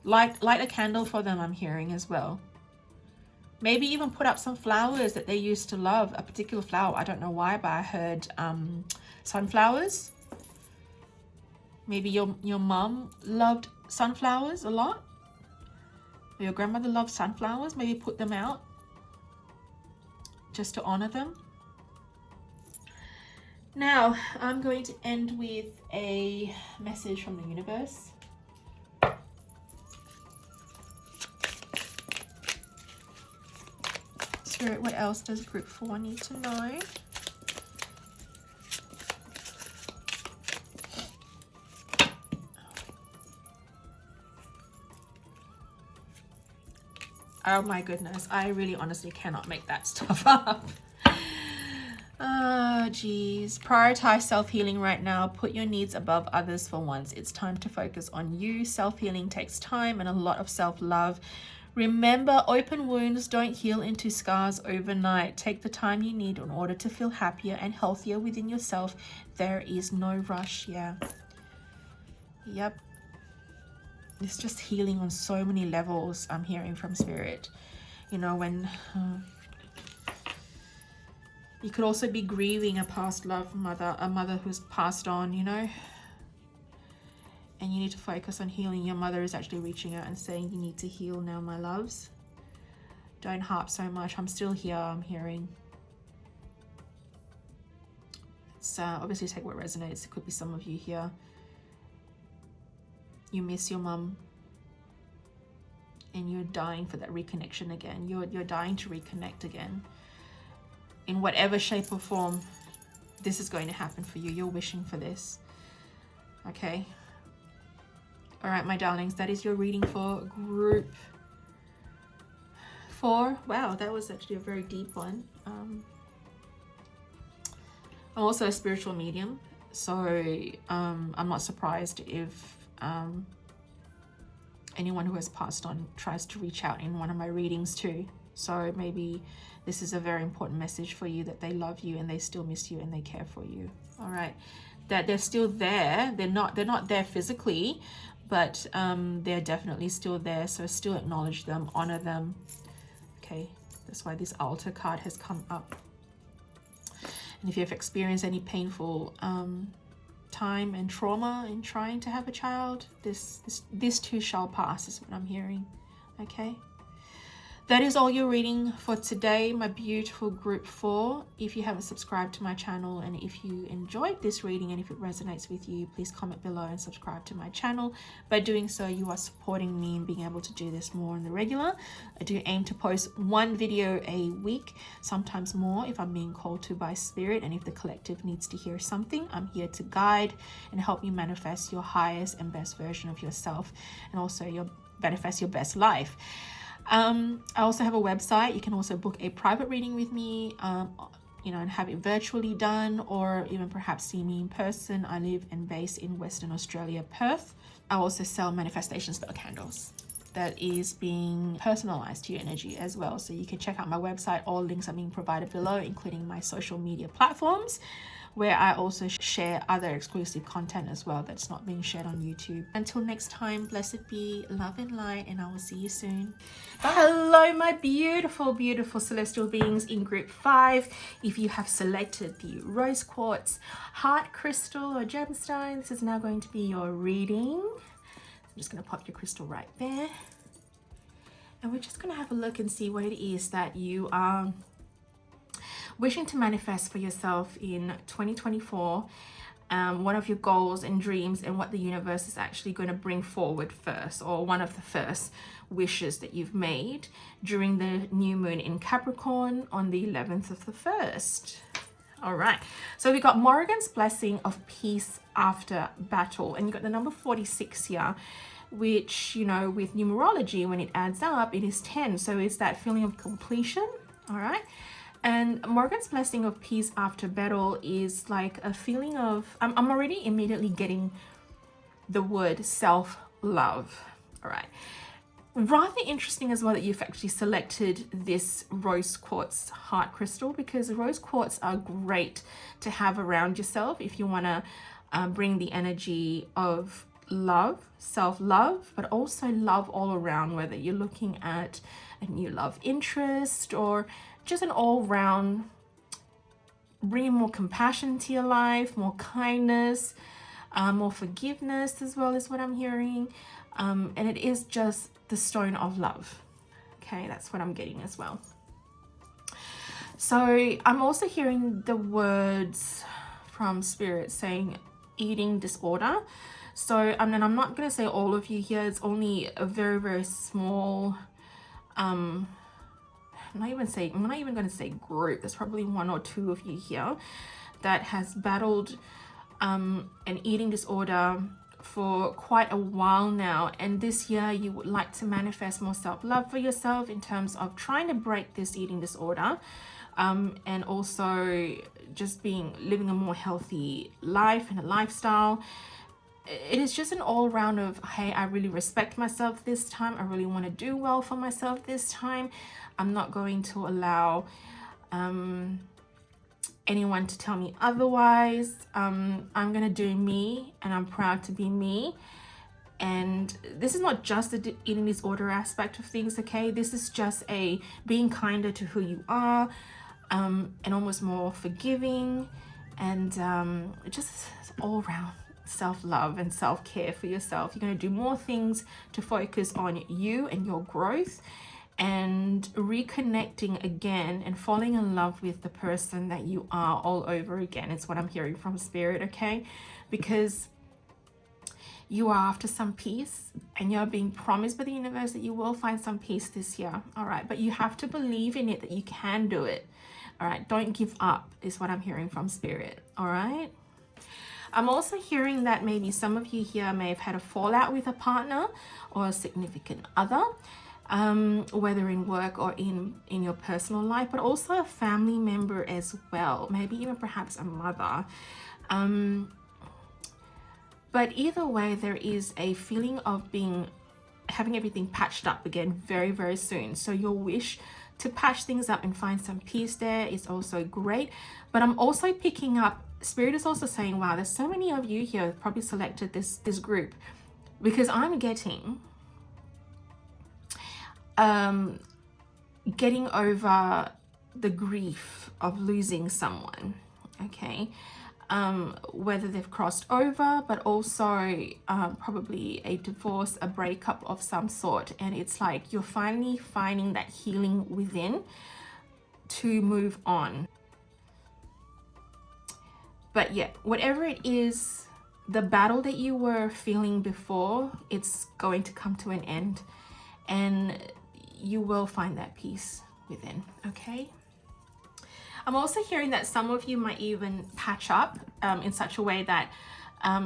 Light a candle for them, I'm hearing as well. Maybe even put up some flowers that they used to love, a particular flower. I don't know why, but I heard sunflowers. Maybe your mom loved sunflowers a lot. Or your grandmother loved sunflowers. Maybe put them out just to honor them. Now, I'm going to end with a message from the universe. Spirit, what else does group 4 need to know? Oh my goodness, I really honestly cannot make that stuff up. Oh geez. Prioritize self-healing right now. Put your needs above others for once. It's time to focus on you. Self-healing takes time and a lot of self-love. Remember, open wounds don't heal into scars overnight. Take the time you need in order to feel happier and healthier within yourself. There is no rush. Yeah. Yep. It's just healing on so many levels, I'm hearing from Spirit. You know, when you could also be grieving a past love mother, a mother who's passed on, you know. And you need to focus on healing. Your mother is actually reaching out and saying you need to heal now, my loves. Don't harp so much. I'm still here, I'm hearing. It's obviously take what resonates. It could be some of you here. You miss your mum. And you're dying for that reconnection again. You're dying to reconnect again. In whatever shape or form, this is going to happen for you. You're wishing for this. Okay? All right, my darlings, that is your reading for group 4. Wow, that was actually a very deep one. I'm also a spiritual medium, so I'm not surprised if anyone who has passed on tries to reach out in one of my readings too. So maybe this is a very important message for you, that they love you and they still miss you and they care for you. All right, that they're still there. They're not there physically, but they're definitely still there. So still acknowledge them, honor them. Okay, that's why this altar card has come up. And if you've experienced any painful time and trauma in trying to have a child, this too shall pass, is what I'm hearing. Okay, that is all your reading for today, my beautiful group 4. If you haven't subscribed to my channel, and if you enjoyed this reading and if it resonates with you, please comment below and subscribe to my channel. By doing so, you are supporting me in being able to do this more on the regular. I do aim to post 1 video a week, sometimes more if I'm being called to by spirit, and if the collective needs to hear something. I'm here to guide and help you manifest your highest and best version of yourself, and also manifest your best life. I also have a website. You can also book a private reading with me, and have it virtually done, or even perhaps see me in person. I live and base in Western Australia, Perth. I also sell manifestation spell candles that is being personalized to your energy as well. So you can check out my website. All links are being provided below, including my social media platforms, where I also share other exclusive content as well that's not being shared on YouTube. Until next time, blessed be love and light, and I will see you soon. Bye. Hello, my beautiful, beautiful celestial beings in group 5. If you have selected the rose quartz, heart crystal, or gemstone, this is now going to be your reading. I'm just going to pop your crystal right there. And we're just going to have a look and see what it is that you are wishing to manifest for yourself in 2024, one of your goals and dreams, and what the universe is actually going to bring forward first, or one of the first wishes that you've made during the new moon in Capricorn on the 11th of the 1st. All right, so we got Morrigan's blessing of peace after battle, and you got the number 46 here, which, with numerology, when it adds up, it is 10. So it's that feeling of completion. All right. And Morgan's blessing of peace after battle is like a feeling of, I'm already immediately getting the word self-love. All right. Rather interesting as well that you've actually selected this rose quartz heart crystal, because rose quartz are great to have around yourself if you want to bring the energy of love, self-love, but also love all around, whether you're looking at a new love interest or just an all-round bringing more compassion to your life, more kindness, more forgiveness as well, is what I'm hearing. And it is just the stone of love. Okay, that's what I'm getting as well. So I'm also hearing the words from spirit saying eating disorder. So I'm not going to say all of you here. It's only a very, very small I'm not even going to say group. There's probably 1 or 2 of you here that has battled an eating disorder for quite a while now, and this year you would like to manifest more self-love for yourself in terms of trying to break this eating disorder, and also just living a more healthy life and a lifestyle. It is just an all-round of, hey, I really respect myself this time. I really want to do well for myself this time. I'm not going to allow anyone to tell me otherwise. I'm going to do me, and I'm proud to be me. And this is not just the eating disorder aspect of things, okay? This is just being kinder to who you are, and almost more forgiving, and just all around self-love and self-care for yourself. You're going to do more things to focus on you and your growth, and reconnecting again and falling in love with the person that you are all over again. It's what I'm hearing from spirit, okay? Because you are after some peace, and you're being promised by the universe that you will find some peace this year. All right, but you have to believe in it, that you can do it. All right, don't give up is what I'm hearing from spirit. All right. I'm also hearing that maybe some of you here may have had a fallout with a partner or a significant other, whether in work or in your personal life, but also a family member as well, maybe even perhaps a mother. But either way, there is a feeling of having everything patched up again very, very soon. So your wish to patch things up and find some peace there is also great. But I'm also picking up, spirit is also saying, wow, there's so many of you here who've probably selected this group, because I'm getting getting over the grief of losing someone. okay? Whether they've crossed over, but also probably a divorce, a breakup of some sort. And it's like you're finally finding that healing within to move on. But yeah, whatever it is, the battle that you were feeling before, it's going to come to an end, and you will find that peace within, okay? I'm also hearing that some of you might even patch up in such a way that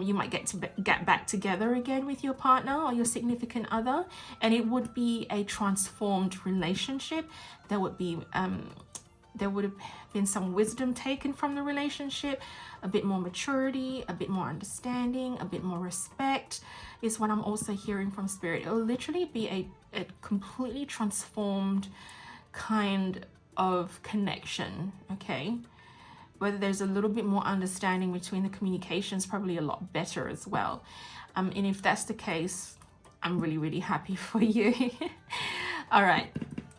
you might get back together again with your partner or your significant other, and it would be a transformed relationship. There would have been some wisdom taken from the relationship, a bit more maturity, a bit more understanding, a bit more respect is what I'm also hearing from Spirit. It'll literally be a completely transformed kind of connection, okay? Whether there's a little bit more understanding between the communications, probably a lot better as well. And if that's the case, I'm really, really happy for you. All right,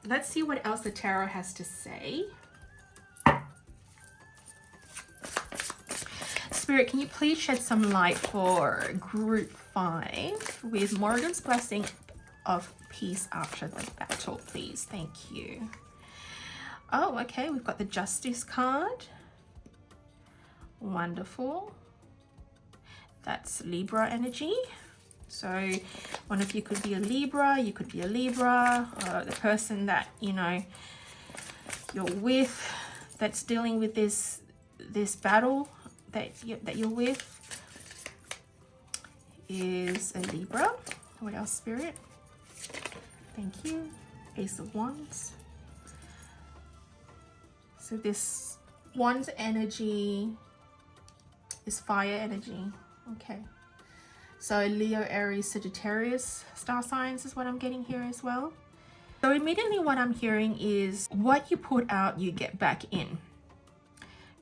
let's see what else the tarot has to say. Spirit, can you please shed some light for group 5 with Morrigan's blessing of peace after the battle, please? Thank you. Oh, okay, we've got the Justice card. Wonderful. That's Libra energy. So one of you could be a Libra, you could be a Libra, the person that, you know, you're with that's dealing with this battle that you're with is a Libra. What else, Spirit? Thank you. Ace of Wands. So this Wands energy is fire energy. Okay. So Leo, Aries, Sagittarius star signs is what I'm getting here as well. So immediately what I'm hearing is what you put out, you get back in.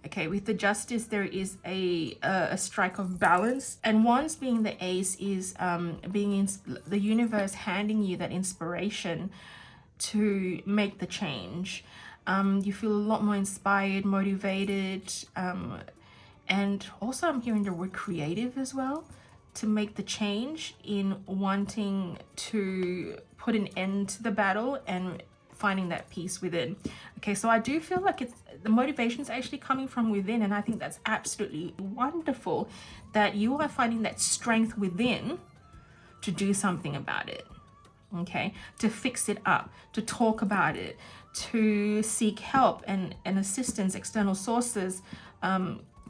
Okay, with the Justice, there is a strike of balance, and Wands being the ace is the universe handing you that inspiration to make the change. You feel a lot more inspired, motivated, and also I'm hearing the word creative as well, to make the change in wanting to put an end to the battle and finding that peace within. Okay, so I do feel like the motivation is actually coming from within, and I think that's absolutely wonderful that you are finding that strength within to do something about it. Okay, to fix it up, to talk about it, to seek help and assistance, external sources,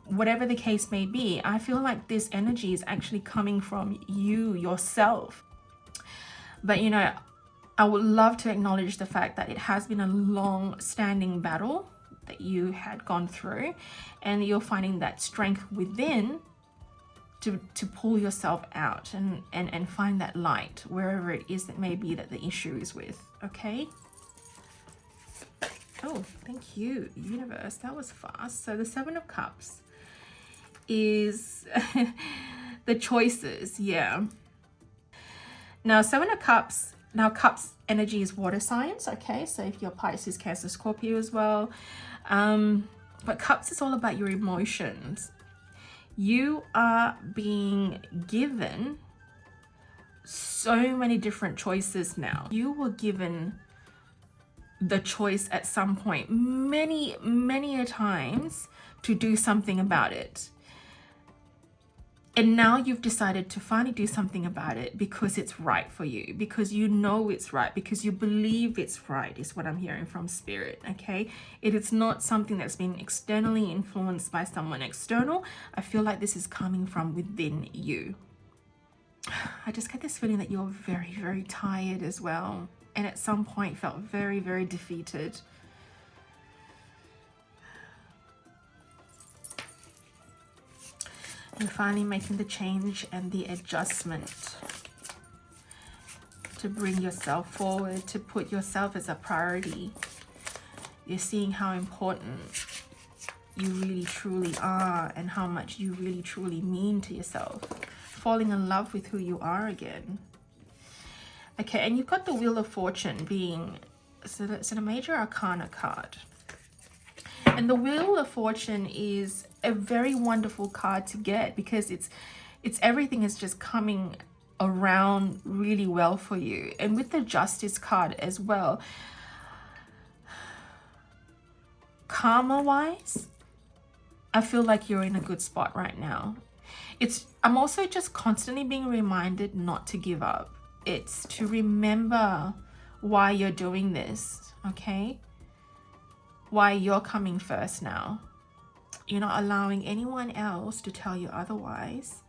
whatever the case may be. I feel like this energy is actually coming from you yourself. But you know, I would love to acknowledge the fact that it has been a long-standing battle that you had gone through, and you're finding that strength within to pull yourself out and find that light wherever it is that may be that the issue is with. Okay. Oh, thank you, universe. That was fast. So the 7 of Cups is the choices. Yeah. Now 7 of Cups. Now Cups energy is water signs. Okay. So if you're Pisces, Cancer, Scorpio as well. But Cups is all about your emotions. You are being given so many different choices now. You were given the choice at some point, many a times, to do something about it. And now you've decided to finally do something about it because it's right for you, because you know it's right, because you believe it's right, is what I'm hearing from Spirit, okay? It is not something that's been externally influenced by someone external. I feel like this is coming from within you. I just get this feeling that you're very, very tired as well, and at some point felt very, very defeated. And finally making the change and the adjustment to bring yourself forward, to put yourself as a priority. You're seeing how important you really truly are and how much you really truly mean to yourself. Falling in love with who you are again. Okay, and you've got the Wheel of Fortune being so the Major Arcana card. And the Wheel of Fortune is a very wonderful card to get, because it's everything is just coming around really well for you. And with the Justice card as well, karma wise, I feel like you're in a good spot right now. I'm also just constantly being reminded not to give up. It's to remember why you're doing this, okay? Why you're coming first now. You're not allowing anyone else to tell you otherwise.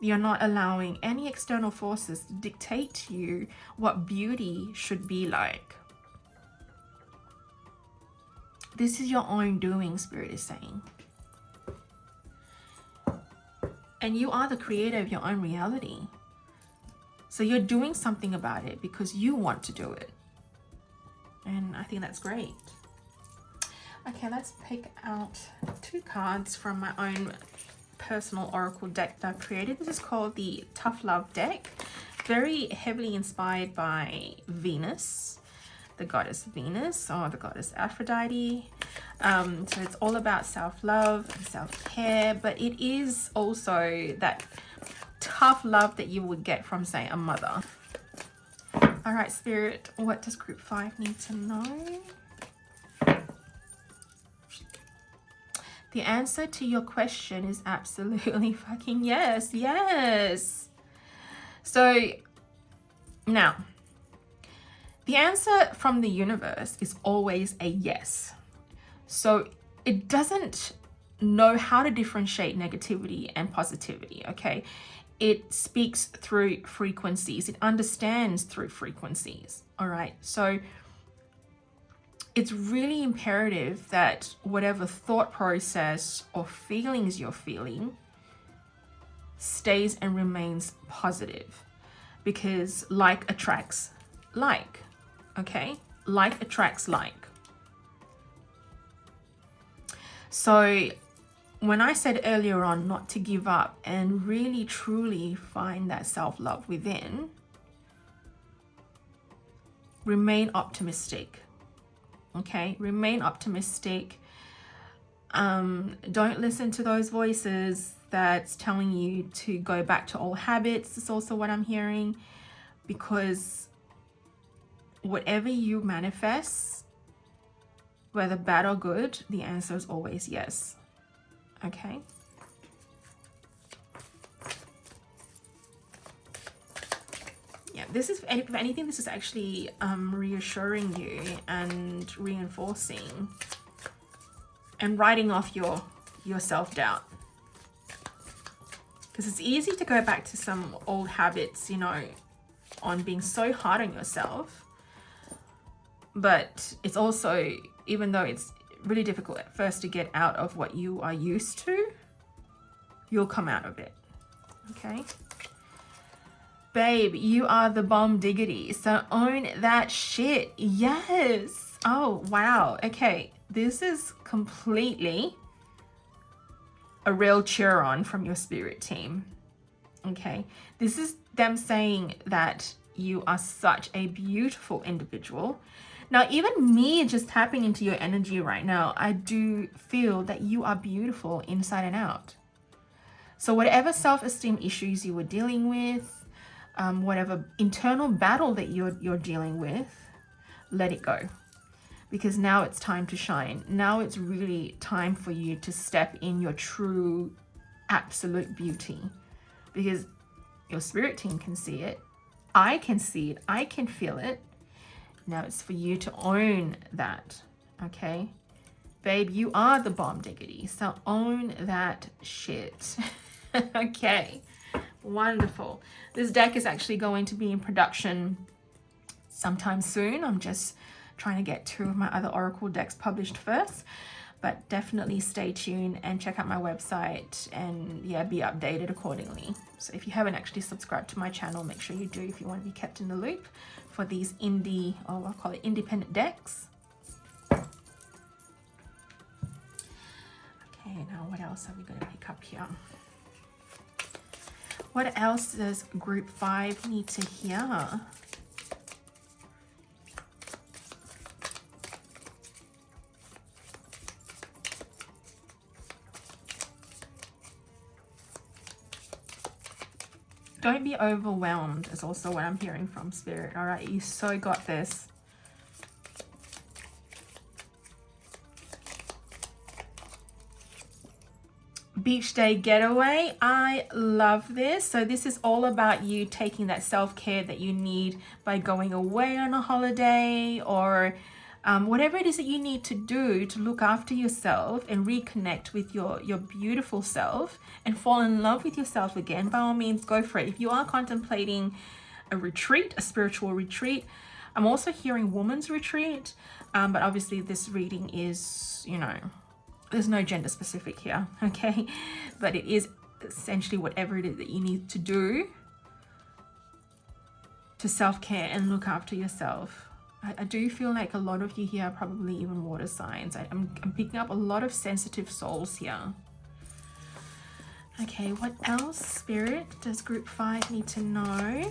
You're not allowing any external forces to dictate to you what beauty should be like. This is your own doing, Spirit is saying. And you are the creator of your own reality. So you're doing something about it because you want to do it. And I think that's great. Okay, let's pick out 2 cards from my own personal oracle deck that I've created. This is called the Tough Love deck. Very heavily inspired by Venus, the goddess Venus, or the goddess Aphrodite. So it's all about self-love and self-care, but it is also that tough love that you would get from, say, a mother. All right, Spirit, what does group 5 need to know? The answer to your question is absolutely fucking yes. Yes. So now, the answer from the universe is always a yes. So it doesn't know how to differentiate negativity and positivity, okay? It speaks through frequencies. It understands through frequencies, all right? So it's really imperative that whatever thought process or feelings you're feeling stays and remains positive, because like attracts like, okay? Like attracts like. So when I said earlier on not to give up and really truly find that self-love within, remain optimistic. Okay, remain optimistic. Don't listen to those voices that's telling you to go back to old habits. It's also what I'm hearing, because whatever you manifest, whether bad or good, the answer is always yes. Okay. Yeah, this is, if anything, this is actually reassuring you and reinforcing and writing off your self-doubt. Because it's easy to go back to some old habits, you know, on being so hard on yourself. But it's also, even though it's really difficult at first to get out of what you are used to, you'll come out of it. Okay? Babe, you are the bomb diggity, so own that shit. Yes. Oh, wow. Okay, this is completely a real cheer on from your spirit team. Okay, this is them saying that you are such a beautiful individual. Now, even me just tapping into your energy right now, I do feel that you are beautiful inside and out. So whatever self-esteem issues you were dealing with, whatever internal battle that you're dealing with, let it go. Because now it's time to shine. Now it's really time for you to step in your true, absolute beauty. Because your spirit team can see it. I can see it. I can feel it. Now it's for you to own that, okay? Babe, you are the bomb diggity, so own that shit. Okay, wonderful. This deck is actually going to be in production sometime soon. I'm just trying to get 2 of my other oracle decks published first, but definitely stay tuned and check out my website and yeah, be updated accordingly. So if you haven't actually subscribed to my channel, make sure you do if you want to be kept in the loop for these indie, or I'll call it independent decks. Okay, now what else are we going to pick up here? What else does group 5 need to hear? Don't be overwhelmed is also what I'm hearing from Spirit. All right, you so got this. Beach day getaway. I love this. So this is all about you taking that self-care that you need by going away on a holiday, or whatever it is that you need to do to look after yourself and reconnect with your beautiful self and fall in love with yourself again. By all means, go for it. If you are contemplating a retreat, a spiritual retreat, I'm also hearing woman's retreat, but obviously this reading is, you know, there's no gender specific here, okay? But it is essentially whatever it is that you need to do to self-care and look after yourself. I do feel like a lot of you here are probably even water signs. I'm picking up a lot of sensitive souls here. Okay, what else, Spirit, does Group 5 need to know?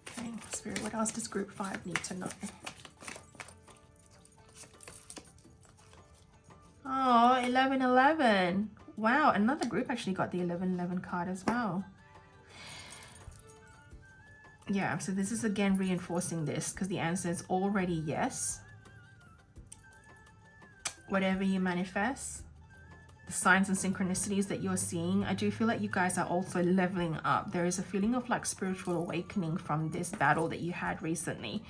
Okay, Spirit, what else does Group 5 need to know? Oh, 1111. Wow, another group actually got the 1111 card as well. Yeah, so this is again reinforcing this because the answer is already yes. Whatever you manifest, the signs and synchronicities that you're seeing, I do feel like you guys are also leveling up. There is a feeling of like spiritual awakening from this battle that you had recently.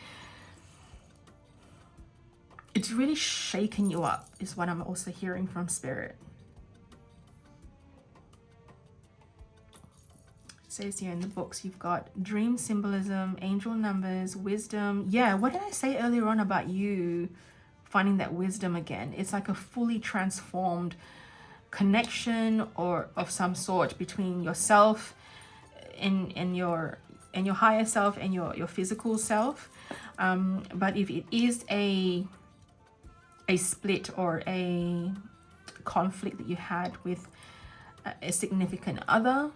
It's really shaken you up is what I'm also hearing from Spirit. It says here in the books, you've got dream symbolism, angel numbers, wisdom. Yeah, what did I say earlier on about you finding that wisdom again? It's like a fully transformed connection or of some sort between yourself and your higher self and your physical self. But if it is a split or a conflict that you had with a significant other,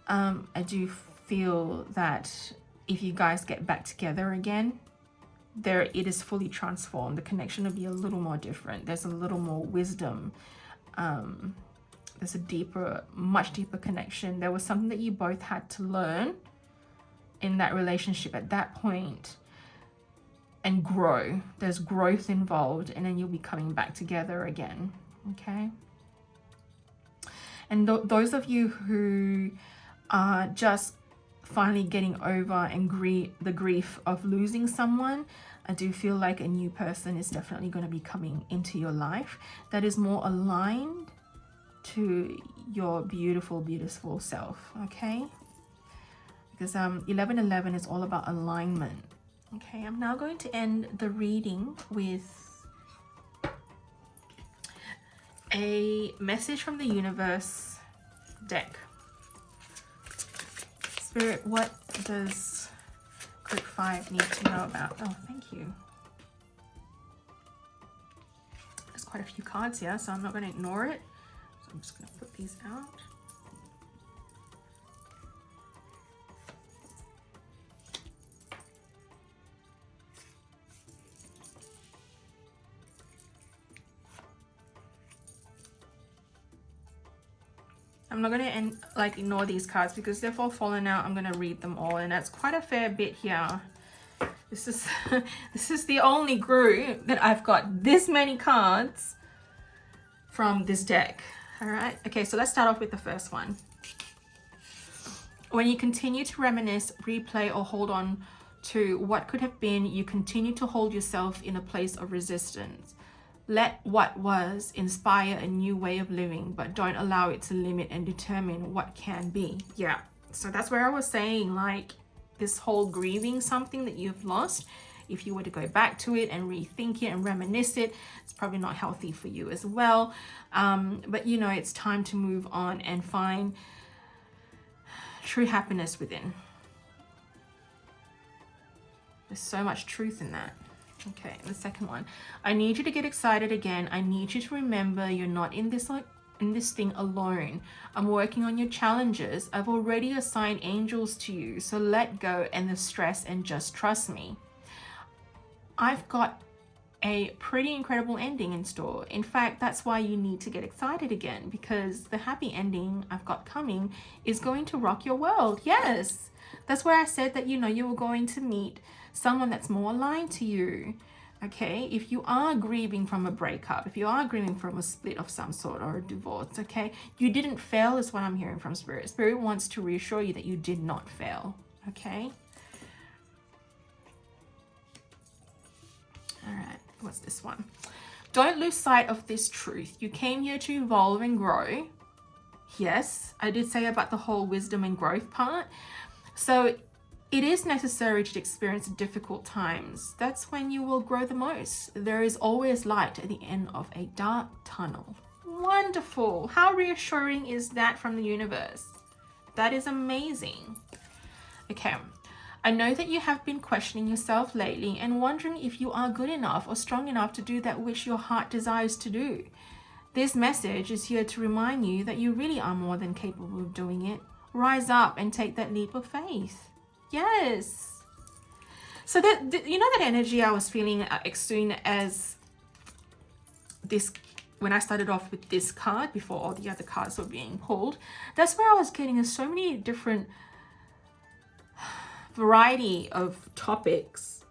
I do feel that if you guys get back together again, it is fully transformed. The connection will be a little more different. There's a little more wisdom. There's a much deeper connection. There was something that you both had to learn in that relationship at that point and grow. There's growth involved, and then you'll be coming back together again, okay? And those of you who are just finally getting over and the grief of losing someone, I do feel like a new person is definitely going to be coming into your life that is more aligned to your beautiful, beautiful self, okay? Because 1111 is all about alignment. Okay, I'm now going to end the reading with a message from the universe deck. Spirit, what does Group 5 need to know about? Oh, thank you. There's quite a few cards here, so I'm not going to ignore it. So I'm just going to put these out. I'm not going to ignore these cards because they've all fallen out. I'm going to read them all, and that's quite a fair bit here. This is the only group that I've got this many cards from this deck. All right. Okay, so let's start off with the first one. When you continue to reminisce, replay, or hold on to what could have been, you continue to hold yourself in a place of resistance. Let what was inspire a new way of living, but don't allow it to limit and determine what can be. Yeah, so that's where I was saying, like, this whole grieving something that you've lost, if you were to go back to it and rethink it and reminisce it, it's probably not healthy for you as well. But you know, it's time to move on and find true happiness within. There's so much truth in that. Okay, the second one. I need you to get excited again. I need you to remember you're not in this thing alone. I'm working on your challenges. I've already assigned angels to you, so let go and the stress and just trust me. I've got a pretty incredible ending in store. In fact, that's why you need to get excited again, because the happy ending I've got coming is going to rock your world. Yes, that's where I said that, you know, you were going to meet someone that's more aligned to you. Okay, if you are grieving from a breakup, if you are grieving from a split of some sort or a divorce, okay, you didn't fail is what I'm hearing from Spirit. Spirit wants to reassure you that you did not fail. Okay. All right, what's this one? Don't lose sight of this truth. You came here to evolve and grow. Yes, I did say about the whole wisdom and growth part. So it is necessary to experience difficult times. That's when you will grow the most. There is always light at the end of a dark tunnel. Wonderful. How reassuring is that from the universe? That is amazing. Okay. I know that you have been questioning yourself lately and wondering if you are good enough or strong enough to do that which your heart desires to do. This message is here to remind you that you really are more than capable of doing it. Rise up and take that leap of faith. Yes. So that, you know, that energy I was feeling as soon as this, when I started off with this card before all the other cards were being pulled, that's where I was getting so many different variety of topics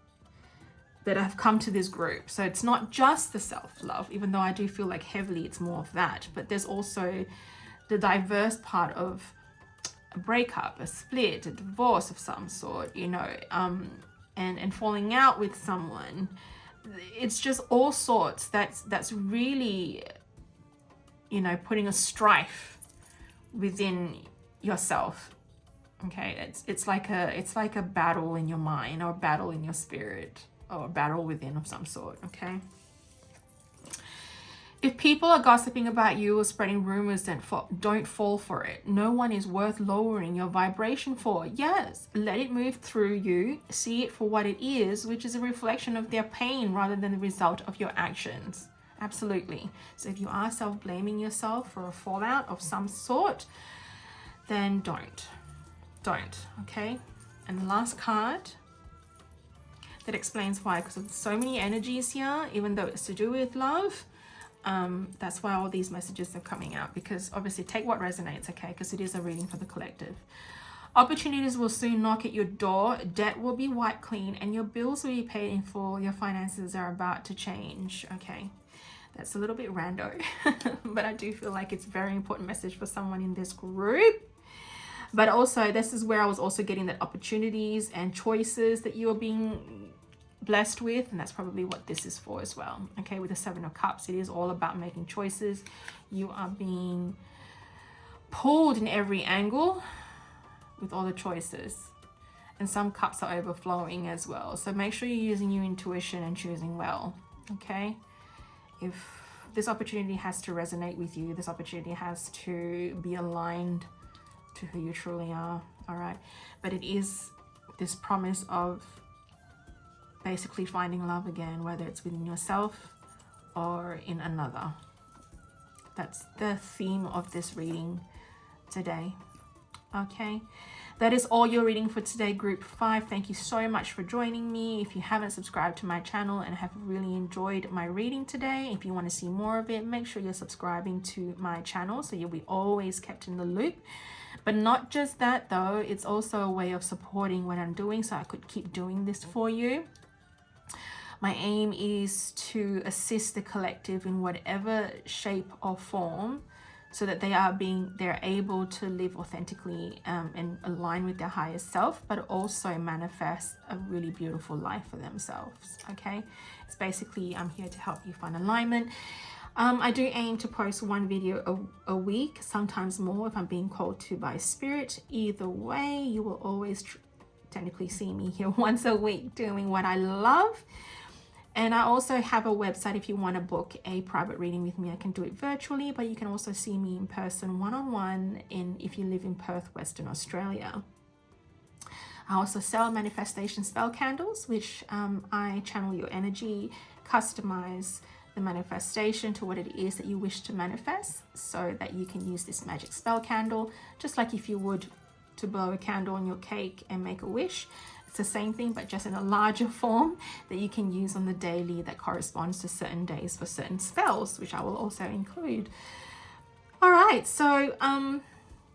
that have come to this group. So it's not just the self-love, even though I do feel like heavily it's more of that, but there's also the diverse part of a breakup, a split, a divorce of some sort, you know, and falling out with someone. It's just all sorts that's really, you know, putting a strife within yourself. Okay, it's like a battle in your mind, or a battle in your spirit, or a battle within of some sort. Okay. If people are gossiping about you or spreading rumors, then don't fall for it. No one is worth lowering your vibration for. Yes, let it move through you. See it for what it is, which is a reflection of their pain rather than the result of your actions. Absolutely. So if you are self-blaming yourself for a fallout of some sort, then don't. Okay. And the last card that explains why, because of so many energies here, even though it's to do with love, that's why all these messages are coming out, because obviously take what resonates, okay, because it is a reading for the collective. Opportunities will soon knock at your door. Debt will be wiped clean and your bills will be paid in full. Your finances are about to change. Okay, that's a little bit rando, but I do feel like it's a very important message for someone in this group. But also, this is where I was also getting that opportunities and choices that you are being blessed with, and that's probably what this is for as well. Okay, with the Seven of Cups, it is all about making choices. You are being pulled in every angle with all the choices, and some cups are overflowing as well. So make sure you're using your intuition and choosing well. Okay, if this opportunity has to resonate with you, this opportunity has to be aligned to who you truly are. All right, but it is this promise of basically finding love again, whether it's within yourself or in another. That's the theme of this reading today. Okay, that is all your reading for today, group 5. Thank you so much for joining me. If you haven't subscribed to my channel and have really enjoyed my reading today, if you want to see more of it, make sure you're subscribing to my channel so you'll be always kept in the loop. But not just that though, it's also a way of supporting what I'm doing so I could keep doing this for you. My aim is to assist the collective in whatever shape or form so that they're able to live authentically and align with their higher self, but also manifest a really beautiful life for themselves. Okay, it's basically I'm here to help you find alignment. I do aim to post one video a week, sometimes more if I'm being called to by spirit. Either way, you will always technically see me here once a week doing what I love. And I also have a website. If you want to book a private reading with me, I can do it virtually, but you can also see me in person one-on-one if you live in Perth, Western Australia. I also sell manifestation spell candles, which I channel your energy, customize the manifestation to what it is that you wish to manifest, so that you can use this magic spell candle just like if you would to blow a candle on your cake and make a wish. It's the same thing, but just in a larger form that you can use on the daily that corresponds to certain days for certain spells, which I will also include. All right, so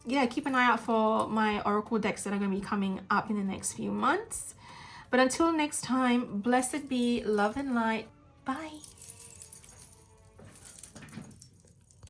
yeah, keep an eye out for my oracle decks that are going to be coming up in the next few months. But until next time, blessed be love and light. Bye.